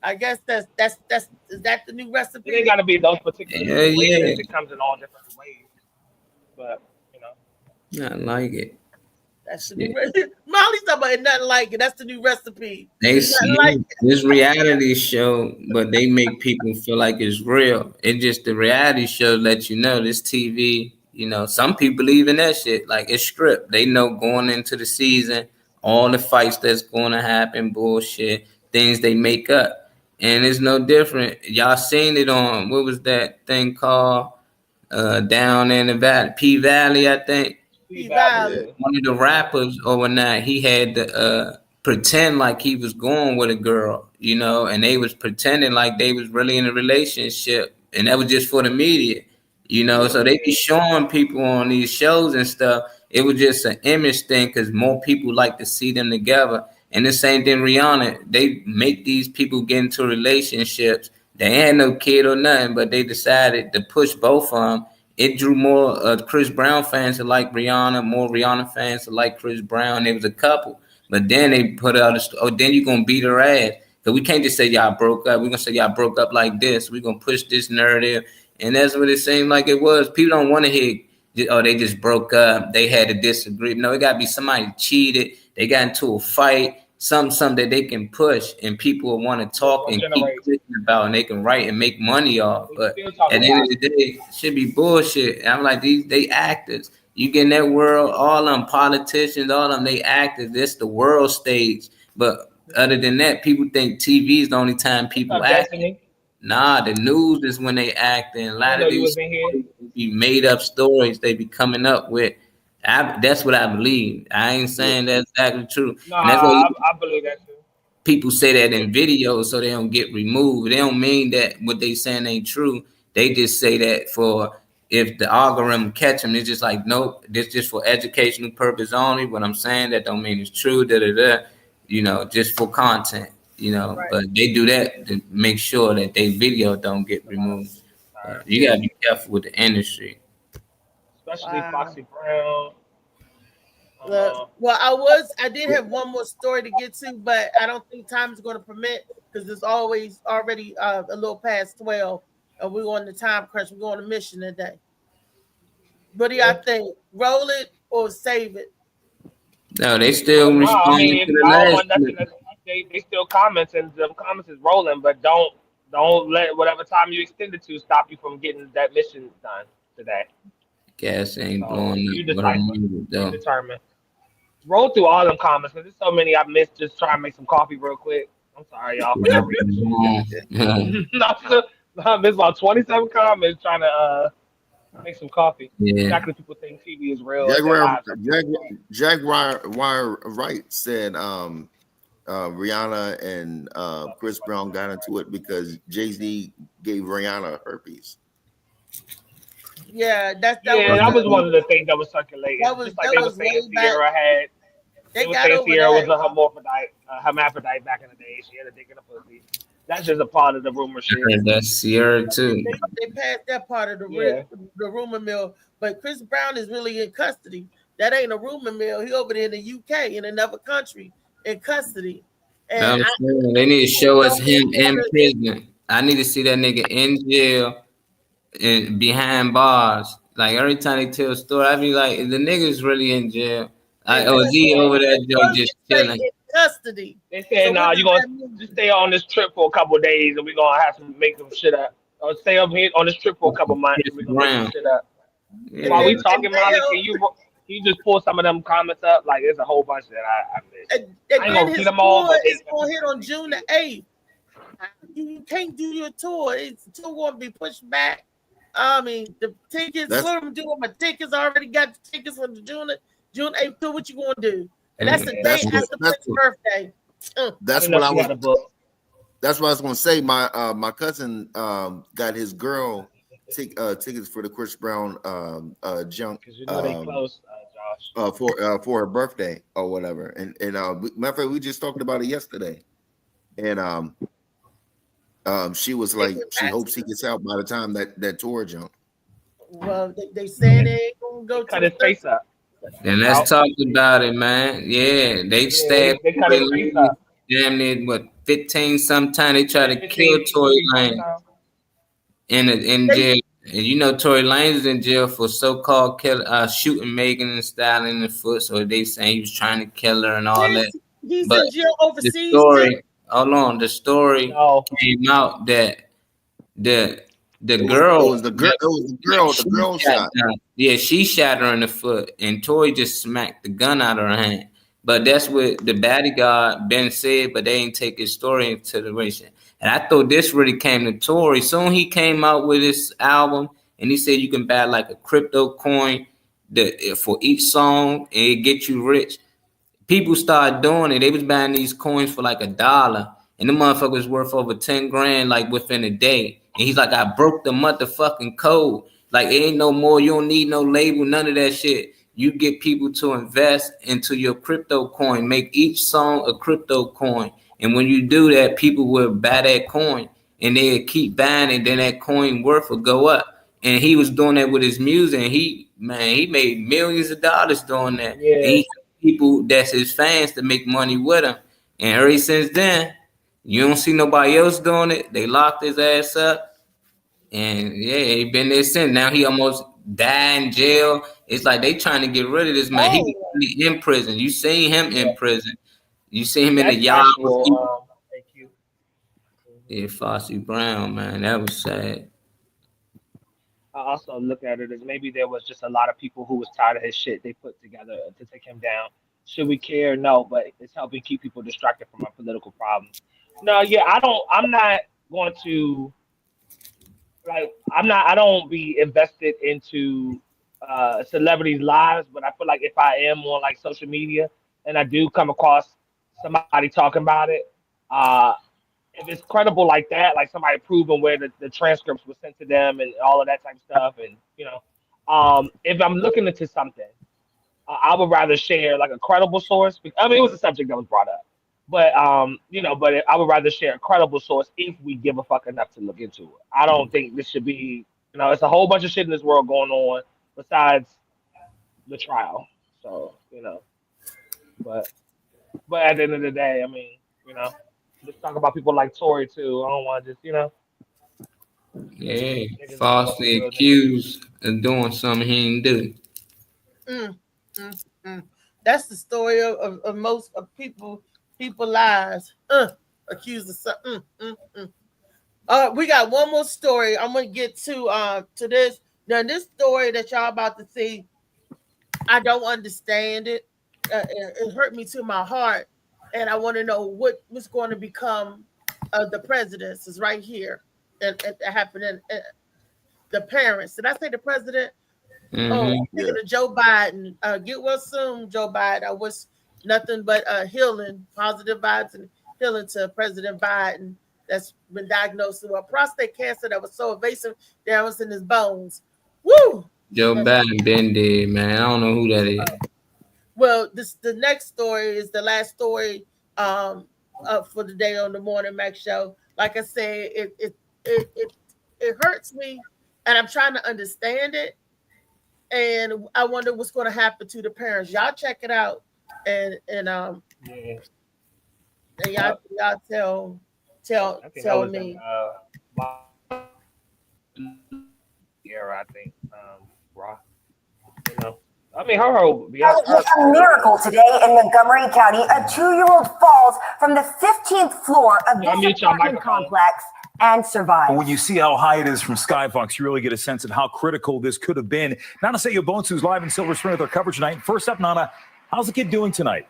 I guess that's is that the new recipe? It ain't got to be those particular ways. It comes in all different ways. But you know, I like it. That's the new recipe. Molly's talking about nothing like it. That's the new recipe. They see this reality show, but they make people feel like it's real. It just the reality show lets you know this TV. You know, some people believe in that shit. Like it's script. They know going into the season, all the fights that's going to happen, bullshit, things they make up, and it's no different. Y'all seen it on what was that thing called? Down in the valley, P Valley, I think. One of the rappers overnight, he had to pretend like he was going with a girl, you know, and they was pretending like they was really in a relationship, and that was just for the media, you know. So they be showing people on these shows and stuff. It was just an image thing because more people like to see them together, And the same thing, Rihanna, they make these people get into relationships. They ain't no kid or nothing, but they decided to push both of them. It drew more Chris Brown fans to like Rihanna, more Rihanna fans to like Chris Brown. It was a couple. But then they put out, then you're going to beat her ass. Because we can't just say y'all broke up. We're going to say y'all broke up like this. We're going to push this narrative. And that's what it seemed like it was. People don't want to hear, oh, they just broke up. They had to disagree. No, it got to be somebody cheated. They got into a fight. Something that they can push and people will want to talk and keep thinking about, and they can write and make money off. But at the end of the day, it should be bullshit. And I'm like, they actors. You get in that world, all them politicians, all them, they actors. This the world stage. But other than that, people think TV is the only time people act. Nah, the news is when they act. And a lot of these be made up stories they be coming up with. That's what I believe. I ain't saying that's exactly true. No, I believe that too. People say that in videos so they don't get removed. They don't mean that what they saying ain't true. They just say that for if the algorithm catch them, it's just like, nope, this just for educational purpose only. What I'm saying, that don't mean it's true, just for content, Right. But they do that to make sure that their video don't get removed. You gotta be careful with the industry. Especially Foxy Brown. I did have one more story to get to, but I don't think time is going to permit because it's always already a little past 12, and we're on the time crunch. We're on a mission today. What do y'all think? Roll it or save it? No, they still responding to the last. They still comments, and the comments is rolling, but don't let whatever time you extend it to stop you from getting that mission done today. Gas ain't blowing up. You determine. Roll through all them comments because there's so many I missed. Just try and make some coffee real quick. I'm sorry, y'all. I missed about 27 comments trying to make some coffee. Yeah. Exactly, people think TV is real. Jaguar Wright said Rihanna and Chris Brown got into it because Jay-Z gave Rihanna herpes. Yeah, that was one of the things that was circulating. They were saying Sierra had. They were saying Sierra was a hermaphrodite back in the day. She had a dick in a pussy. That's just a part of the rumor shit. That's Sierra too. They passed that part of the rumor mill, but Chris Brown is really in custody. That ain't a rumor mill. He over there in the UK in another country in custody. And they need to show us him in prison. I need to see that nigga in jail. And behind bars, like every time they tell a story, I be like, the nigga's really in jail. Is he over there just chilling? Custody. They said, "Nah, you gonna just stay on this trip for a couple of days, and we gonna have to make some shit up. Or stay up here on this trip for a couple of months, and we gonna make some shit up." Yeah. While we talking, Molly, can you just pull some of them comments up? Like, there's a whole bunch that I missed. I ain't gonna get them all. It's gonna hit on June the 8th. You can't do your tour. It's still gonna be pushed back. I mean, the tickets. What I'm doing, my tickets. I already got the tickets for the June 8th tour. What you gonna do? And that's the day after Prince's birthday. That's what I was. That's what I was gonna say. My cousin got his girl tickets for the Chris Brown junk. Because you know they close, Josh. For her birthday or whatever. And matter of fact, we just talked about it yesterday. And she was like, she hopes he gets out by the time that tour jump. Well, they said they ain't gonna go cut his face up. And let's talk about it, man. Yeah, they stabbed. They cut his face up. Damn near 15 sometime. They try to kill Tory Lanez in jail. And Tory Lanez is in jail for so-called shooting Megan and Stalin in the foot. So they saying he was trying to kill her and all that. He's in jail overseas. The story came out that the girl was the girl shot. Yeah, she shot her in the foot, and Tory just smacked the gun out of her hand. But that's what the bodyguard Ben said, but they didn't take his story into consideration. And I thought this really came to Tory. Soon he came out with this album, and he said you can buy like a crypto coin for each song, and it get you rich. People started doing it. They was buying these coins for like $1, and the motherfucker was worth over 10 grand like within a day. And he's like, I broke the motherfucking code. Like, it ain't no more. You don't need no label, none of that shit. you get people to invest into your crypto coin, make each song a crypto coin. And when you do that, people will buy that coin and they'll keep buying it, then that coin worth will go up. And he was doing that with his music, and he made millions of dollars doing that. Yeah. And he people that's his fans to make money with him. And ever since then, you don't see nobody else doing it. They locked his ass up. And yeah, he been there since. Now he almost died in jail. It's like they trying to get rid of this man. He was in prison. You seen him in prison. You see him in the yard. Thank you. Yeah, Foxy Brown, man. That was sad. I also look at it as maybe there was just a lot of people who was tired of his shit they put together to take him down. Should we care? No, but it's helping keep people distracted from our political problems. No, yeah, I'm not going to I don't be invested into celebrities' lives, but I feel like if I am on like social media and I do come across somebody talking about it, if it's credible like that, like somebody proving where the transcripts were sent to them and all of that type of stuff, and if I'm looking into something, I would rather share like a credible source. I mean, it was a subject that was brought up, but I would rather share a credible source if we give a fuck enough to look into it. I don't think this should be, it's a whole bunch of shit in this world going on besides the trial. So, but at the end of the day, I mean, let's talk about people like Tory too. I don't want to just, Yeah, falsely accused of doing something he didn't do. That's the story of most of people lives. Accused of something. We got one more story. I'm gonna get to this. Now, this story that y'all about to see, I don't understand it. It hurt me to my heart, and I want to know what's going to become of the presidents. Is right here, and it happened in the parents. Did I say the president? Mm-hmm. Oh, I'm thinking of Joe Biden. Get well soon, Joe Biden. I wish nothing but healing, positive vibes and healing to President Biden that's been diagnosed with prostate cancer that was so invasive that was in his bones. Woo! Joe Biden been dead, man. I don't know who that is. Well, the next story is the last story for the day on the Morning Mac show. Like I said, it hurts me, and I'm trying to understand it. And I wonder what's going to happen to the parents. Y'all check it out, and y'all tell me. I think, I mean, her a miracle today in Montgomery County. A 2-year-old falls from the 15th floor of this apartment complex and survives. When you see how high it is from Skyfox, you really get a sense of how critical this could have been. Nana Sayo Bones, who's live in Silver Spring with our coverage tonight. First up, Nana, how's the kid doing tonight?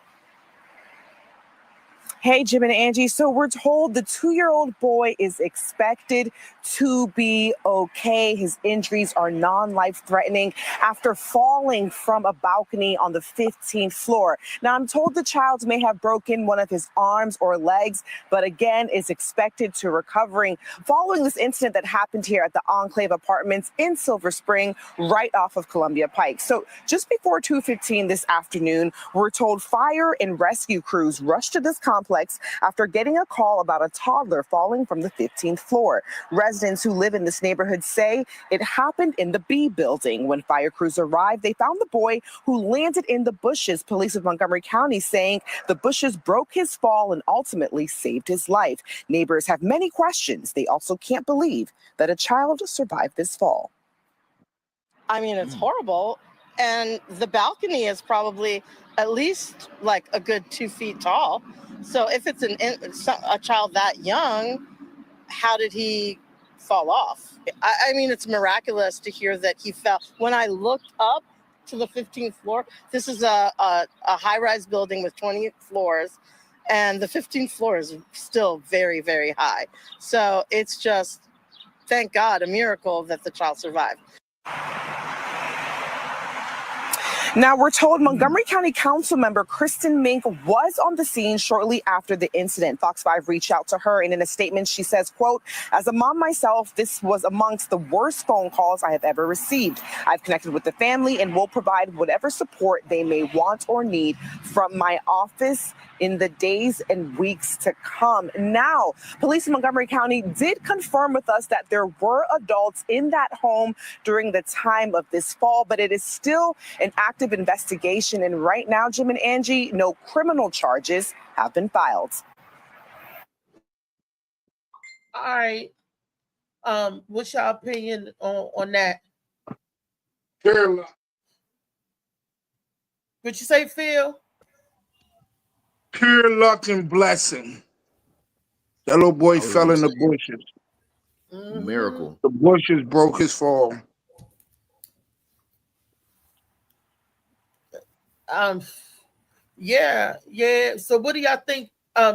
Hey, Jim and Angie. So we're told the 2-year-old boy is expected to be okay. His injuries are non-life-threatening after falling from a balcony on the 15th floor. Now, I'm told the child may have broken one of his arms or legs, but again, is expected to recovering following this incident that happened here at the Enclave Apartments in Silver Spring, right off of Columbia Pike. So just before 2:15 this afternoon, we're told fire and rescue crews rushed to this complex after getting a call about a toddler falling from the 15th floor. Residents who live in this neighborhood say it happened in the B building. When fire crews arrived, they found the boy who landed in the bushes. Police of Montgomery County saying the bushes broke his fall and ultimately saved his life. Neighbors have many questions. They also can't believe that a child survived this fall. I mean, it's horrible. And the balcony is probably at least like a good 2 feet tall. So if it's a child that young, how did he fall off? I mean, it's miraculous to hear that he fell. When I looked up to the 15th floor, this is a high-rise building with 20 floors, and the 15th floor is still very, very high. So it's just, thank God, a miracle that the child survived. Now, we're told Montgomery County Council member Kristen Mink was on the scene shortly after the incident. Fox 5 reached out to her, and in a statement, she says, quote, "As a mom myself, this was amongst the worst phone calls I have ever received. I've connected with the family and will provide whatever support they may want or need from my office in the days and weeks to come." Now, police in Montgomery County did confirm with us that there were adults in that home during the time of this fall, but it is still an active investigation. And right now, Jim and Angie, no criminal charges have been filed. All right. What's your opinion on that? Pure What you say, Phil? Pure luck and blessing. That little boy fell in the bushes. Miracle. The bushes broke his fall. Yeah. So what do y'all think,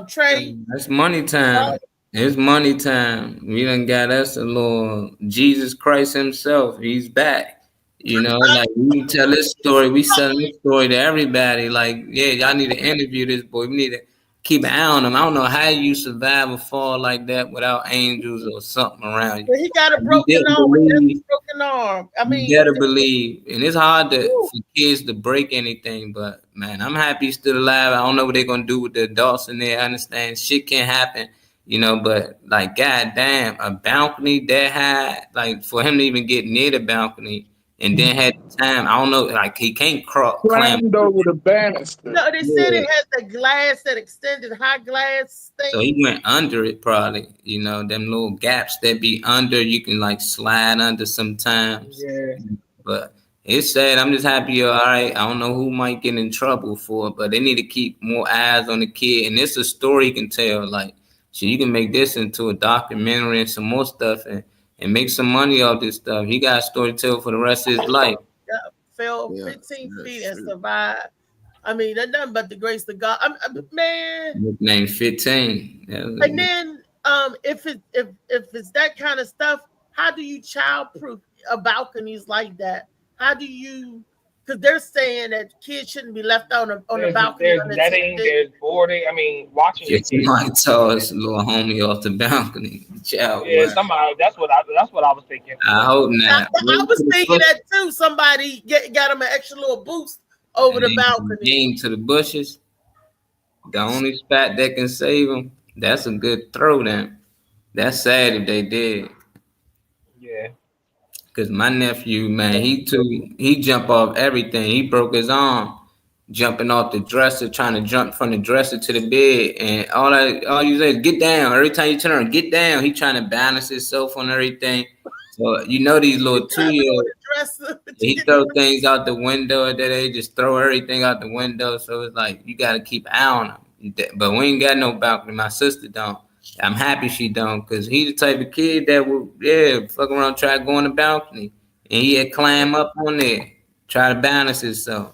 Trey? That's money time. It's money time. We done got us a little Jesus Christ himself. He's back. You know, like we tell this story, we sell this story to everybody. Like, yeah, y'all need to interview this boy. We need to keep an eye on him. I don't know how you survive a fall like that without angels or something around you. But he got a broken arm. I mean, you better believe. And it's hard for kids to break anything, but man, I'm happy he's still alive. I don't know what they're gonna do with the adults in there. I understand shit can happen, you know, but like, goddamn, a balcony that high, like for him to even get near the balcony. And then had time, I don't know, like he can't climb over the banister. No, they said it has the glass, that extended high glass thing. So he went under it probably, you know, them little gaps that be under, you can like slide under sometimes. Yeah. But it's sad. I'm just happy you're all right. I don't know who might get in trouble for it, but they need to keep more eyes on the kid. And it's a story you can tell. Like, so you can make this into a documentary and some more stuff and make some money off this stuff. He got a story to tell for the rest of his life. Yeah, fell 15 feet and survived. I mean, that's nothing but the grace of God. Man. Named 15. And then if it's that kind of stuff, how do you childproof balconies like that? How do you? Because they're saying that kids shouldn't be left on the balcony. There's netting, there's boarding. I mean, watching your kids. Somebody told us little homie off the balcony. Child, yeah, man. Somebody. That's what I was thinking. I hope not. I was thinking that too. Somebody got him an extra little boost over the balcony. Game to the bushes. The only spot that can save him. That's a good throw. Then that's sad if they did. Yeah. Cause my nephew, man, he jumped off everything. He broke his arm jumping off the dresser, trying to jump from the dresser to the bed, and all you say is get down. Every time you turn around, get down. He trying to balance himself on everything. So you know these little 2-year-olds, he throw things out the window at that age, just throw everything out the window. So it's like you got to keep an eye on him. But we ain't got no balcony. My sister don't. I'm happy she don't, because he's the type of kid that would, fuck around, try to go on the balcony. And he'd climb up on there, try to balance himself.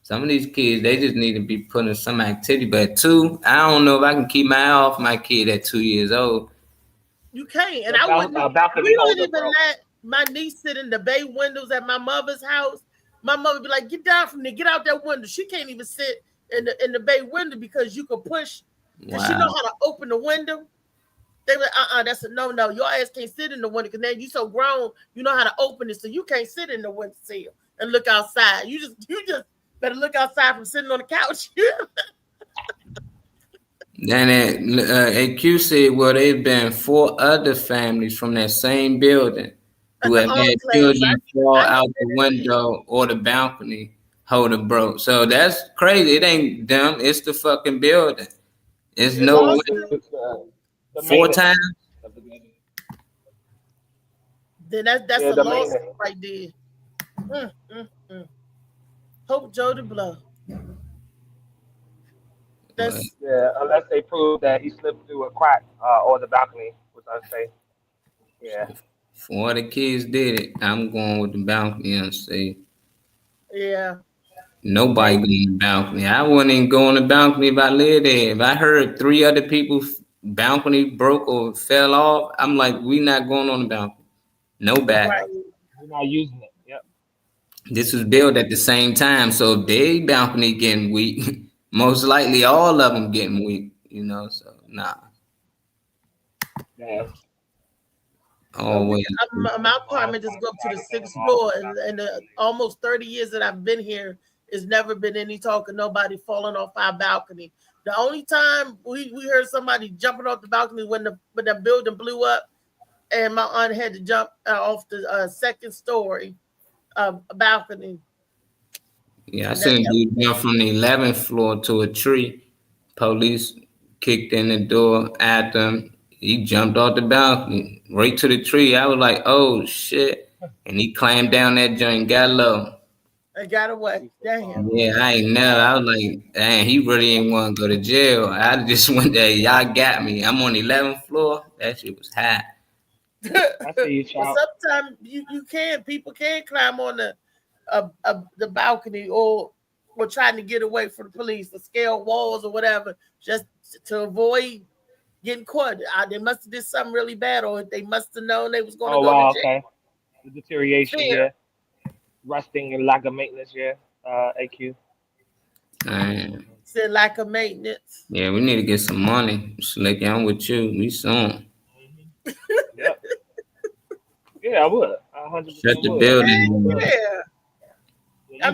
Some of these kids, they just need to be put in some activity. But at 2, I don't know if I can keep my eye off my kid at 2 years old. You can't. And I wouldn't. We wouldn't even let my niece sit in the bay windows at my mother's house. My mother would be like, get down from there, get out that window. She can't even sit in the bay window because you could push. Does she know how to open the window? They were like, that's a no. Your ass can't sit in the window because then you so grown, you know how to open it, so you can't sit in the window sill and look outside. You just better look outside from sitting on the couch. Then AQ said, well, there's been 4 other families from that same building who have had children fall out the window or the balcony holder broke. So that's crazy. It ain't them. It's the fucking building. It's no way. 4 times. Then that's a lawsuit right there. Hope Joe the Blow. Unless they prove that he slipped through a crack or the balcony, which I say. Yeah. 4 of the kids did it. I'm going with the balcony and say. Yeah. Nobody going on the balcony. I wouldn't even go on the balcony if I lived there. If I heard 3 other people's balcony broke or fell off, I'm like, we not going on the balcony. No back. Right. We're not using it. Yep. This was built at the same time, so if they balcony getting weak, most likely all of them getting weak. You know, so nah. Yeah. Always. My apartment just go up to the 6th floor, and the almost 30 years that I've been here, there's never been any talk of nobody falling off our balcony. The only time we heard somebody jumping off the balcony when the building blew up, and my aunt had to jump off the second story balcony. Yeah, I seen a dude jump from the 11th floor to a tree. Police kicked in the door at him. He jumped off the balcony right to the tree. I was like, oh shit. And he climbed down that joint, got low. I got away. Damn. Yeah, I ain't never. I was like, dang, he really ain't want to go to jail. I just went there. Y'all got me. I'm on the 11th floor. That shit was hot. I see you, child. Sometimes people can climb on the balcony or trying to get away from the police or scale walls or whatever, just to avoid getting caught. They must have did something really bad, or they must have known they was going to go to jail. Okay. The deterioration, yeah. Rusting and lack of maintenance, yeah. AQ. Said lack of maintenance. Yeah, we need to get some money. Slicky, I'm with you. We soon. Yep. Yeah, I would. 100%. Shut the building. Yeah.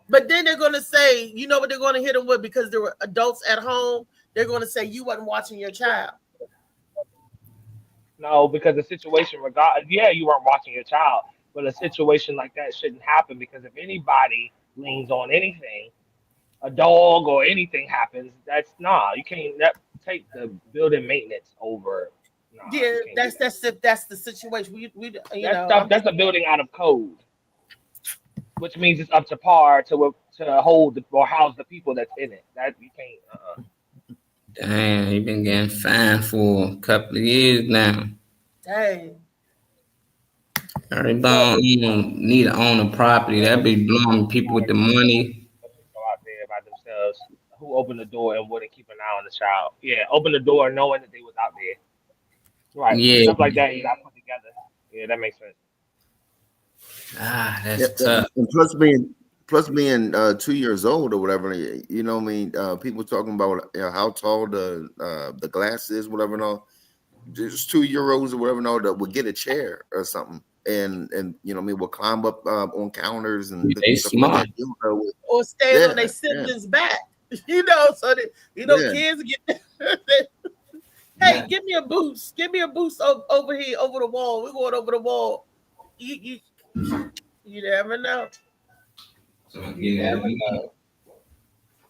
But then they're going to say, you know what they're going to hit them with, because there were adults at home. They're going to say you wasn't watching your child. No, because the situation, you weren't watching your child, but a situation like that shouldn't happen, because if anybody leans on anything, a dog or anything happens, you can't take the building maintenance over. Yeah, that's the situation. That's a building out of code, which means it's up to par to hold or house the people that's in it. That you can't. Damn, he been getting fined for a couple of years now. Dang. Everybody need to own a property. That be blowing people with the money. Go out there by themselves. Who opened the door and wouldn't keep an eye on the child? Yeah, open the door knowing that they was out there. Right. Yeah. Stuff like that you got put together. Yeah, that makes sense. That's tough. And plus being 2 years old or whatever, you know what I mean? People talking about how tall the glass is, whatever and all. Just 2 year olds or whatever and all that would get a chair or something. And you know what I mean, will climb up on counters and they smart. Or stand on their siblings' back. So that kids get hey, give me a boost. Give me a boost over here, over the wall. We're going over the wall. You never know.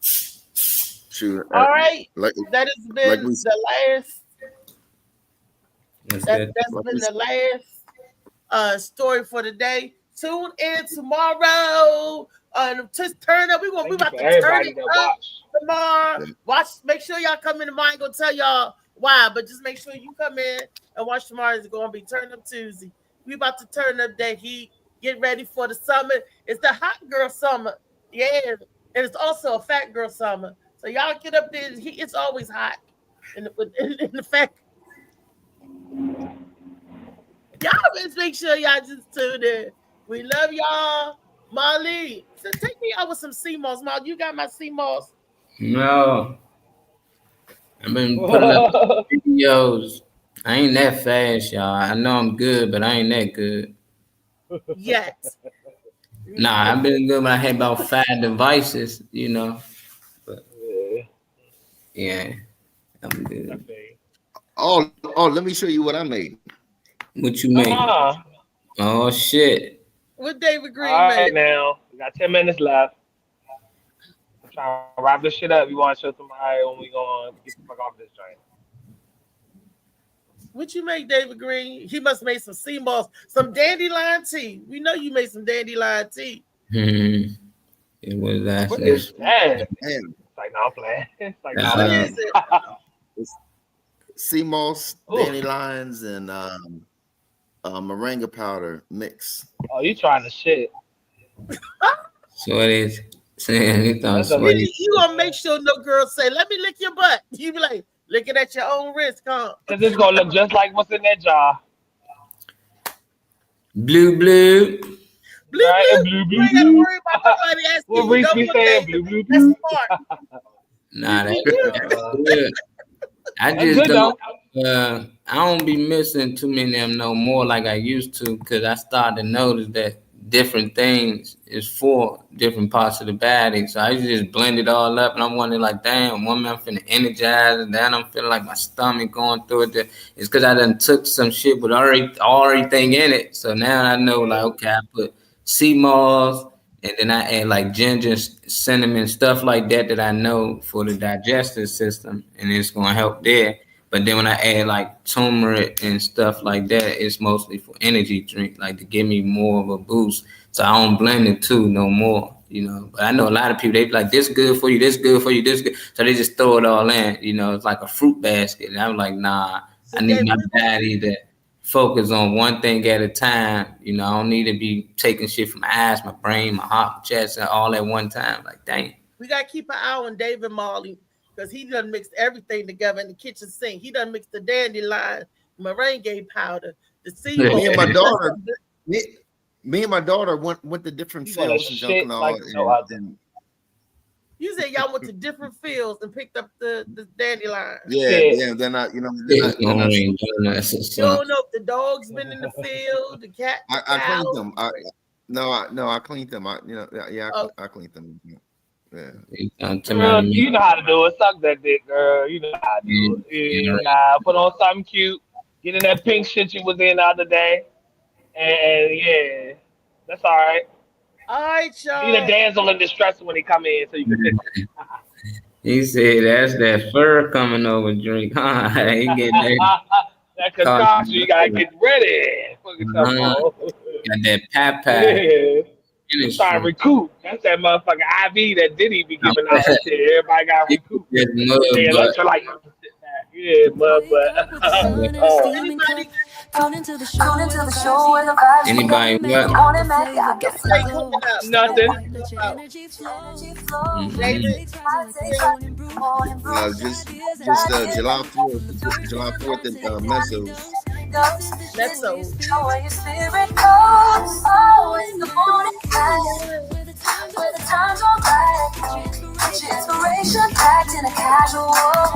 Sure. All right. That has been the last. That's been the last story for the day. Tune in tomorrow. Just turn up. We about to turn it up tomorrow. Watch. Make sure y'all come in tomorrow. I ain't gonna tell y'all why, but just make sure you come in and watch tomorrow. It's gonna be Turn Up Tuesday. We about to turn up that heat. Get ready for the summer. It's the hot girl summer. Yeah, and it's also a fat girl summer. So y'all get up there. It's always hot. In the fact, y'all just make sure y'all just tune in. We love y'all. Molly, so take me out with some CMOS. Molly, you got my CMOS? No. I've been putting up videos. I ain't that fast, y'all. I know I'm good, but I ain't that good. Yes. Nah, I've been good, but I had about 5 devices, But yeah, I'm good. Oh, let me show you what I made. What you made? Oh shit. What David Green All made? right, now we got 10 minutes left. I'm trying to wrap this shit up. You want to show somebody when we gonna get the fuck off this joint? What you make, David Green? He must have made some CMOS, some dandelion tea. We know you made some dandelion tea. It was that. What is that? It's like, no, I'm playing. It's like, what is it? CMOS, dandelions, and moringa powder mix. Oh, you trying to shit? So it is. You gonna make sure no girl say, "Let me lick your butt." You be like, licking at your own risk, huh? Cause it's gonna look just like what's in that jar. Blue. Blue, right? blue. Blue, You blue, ain't gotta blue. worry about nobody asking What you Reese no be more saying? things. Blue, blue, That's blue. smart. Nah, that's good. I That's just good though. don't. I don't be missing too many of them no more like I used to, because I started to notice that different things is for different parts of the body. So I used to just blend it all up, and I'm wondering like, damn, one minute I'm feeling energized, and then I'm feeling like my stomach going through it. It's because I done took some shit with everything in it. So now I know, like, okay, I put sea moss, and then I add like ginger, cinnamon, stuff like that I know for the digestive system, and it's gonna help there. But then when I add like turmeric and stuff like that, it's mostly for energy drink, like to give me more of a boost. So I don't blend the two no more, you know. But I know a lot of people, they be like, this good for you, this good for you, this good. So they just throw it all in, you know, it's like a fruit basket. And I'm like, nah, I need my body to focus on one thing at a time. You know, I don't need to be taking shit from my eyes, my brain, my heart, my chest, and all at one time. Like, dang. We got to keep an eye on David Marley, because he done mixed everything together in the kitchen sink. He done mixed the dandelion, merengue powder, the sea moss. Me and my daughter, me and my daughter went to different fields and junk and all. Like you said y'all went to different fields and picked up the dandelion. Yeah. They're not, you know. You don't know if the dog's been in the field, the cat. I cleaned them. I cleaned them. I cleaned them. Yeah. Girl, you know how to do it. Suck that dick, girl. You know how to do it. Nah, put on something cute. Get in that pink shit you was in the other day. And yeah, that's all right. All right, y'all. Need a damsel in distress when he come in so you can pick him. He said that's that fur coming over drink, huh? He get that concoction, you gotta get ready. Got that pap. Yeah. Trying to recoup. That's that motherfucking IV that Diddy be giving out. Shit. Everybody got recoup. Yeah, mud butt. Tune into the show where the vibes. Anybody what? Nothing. Just July 4th at Mezzo's.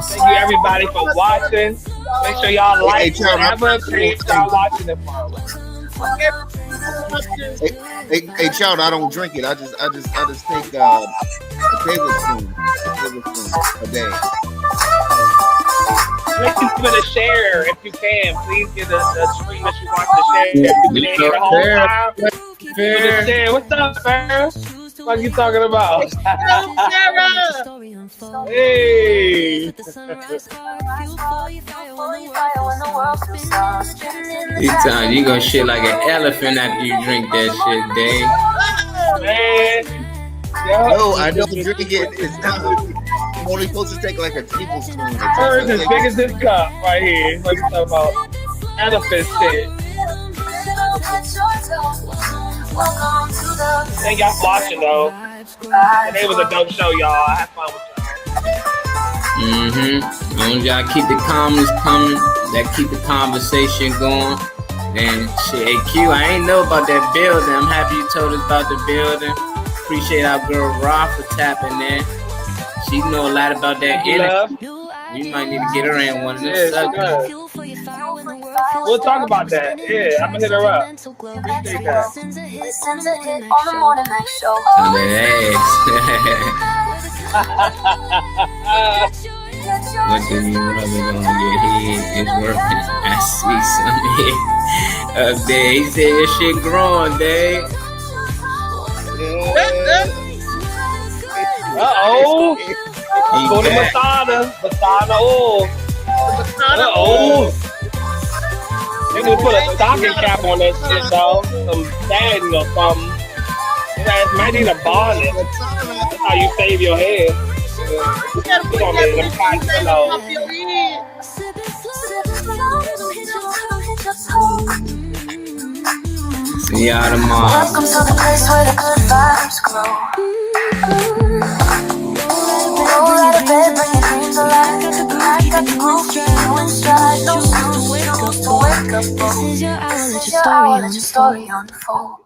Thank you everybody for watching. Make sure y'all like whatever page y'all watching it from. Hey, child, I don't drink it. I just take a tablespoon a day. Please give it a share if you can. Please get a stream that you want to share. If you can hear the whole time, give it a share. What's up, Farrah? What are you talking about? Hey. You gonna shit like an elephant after you drink that shit, Dave. Man. No, I don't drink it. It's not. I'm only supposed to take like a tablespoon. Hers as big as this cup right here. What you talking about? Elephant shit. Thank y'all for watching though. Today was a dope show, y'all. I had fun with y'all. As long as y'all keep the comments coming, that keep the conversation going. Then shit, hey Q, I ain't know about that building. I'm happy you told us about the building. Appreciate our girl Ra for tapping in. She know a lot about that energy. We might need to get her in one of the subjects. We'll talk about that. Yeah, I'm gonna hit her up. Appreciate that. What do you rub it on your head? It's working. I see something up there. He said your shit growing, Dave. Uh-oh. Go to Masada oil. Uh-oh. They gonna put a stocking cap on that shit, dog. Some satin or something. It might need a bonnet. That's how you save your hair. Put on there, them cotton pillows. See y'all tomorrow. Welcome to the place where the good vibes grow. Roll out of bed, bring your dreams alive. I got the groove, keep you in stride. No snooze to wake up. This is your hour, let your story unfold.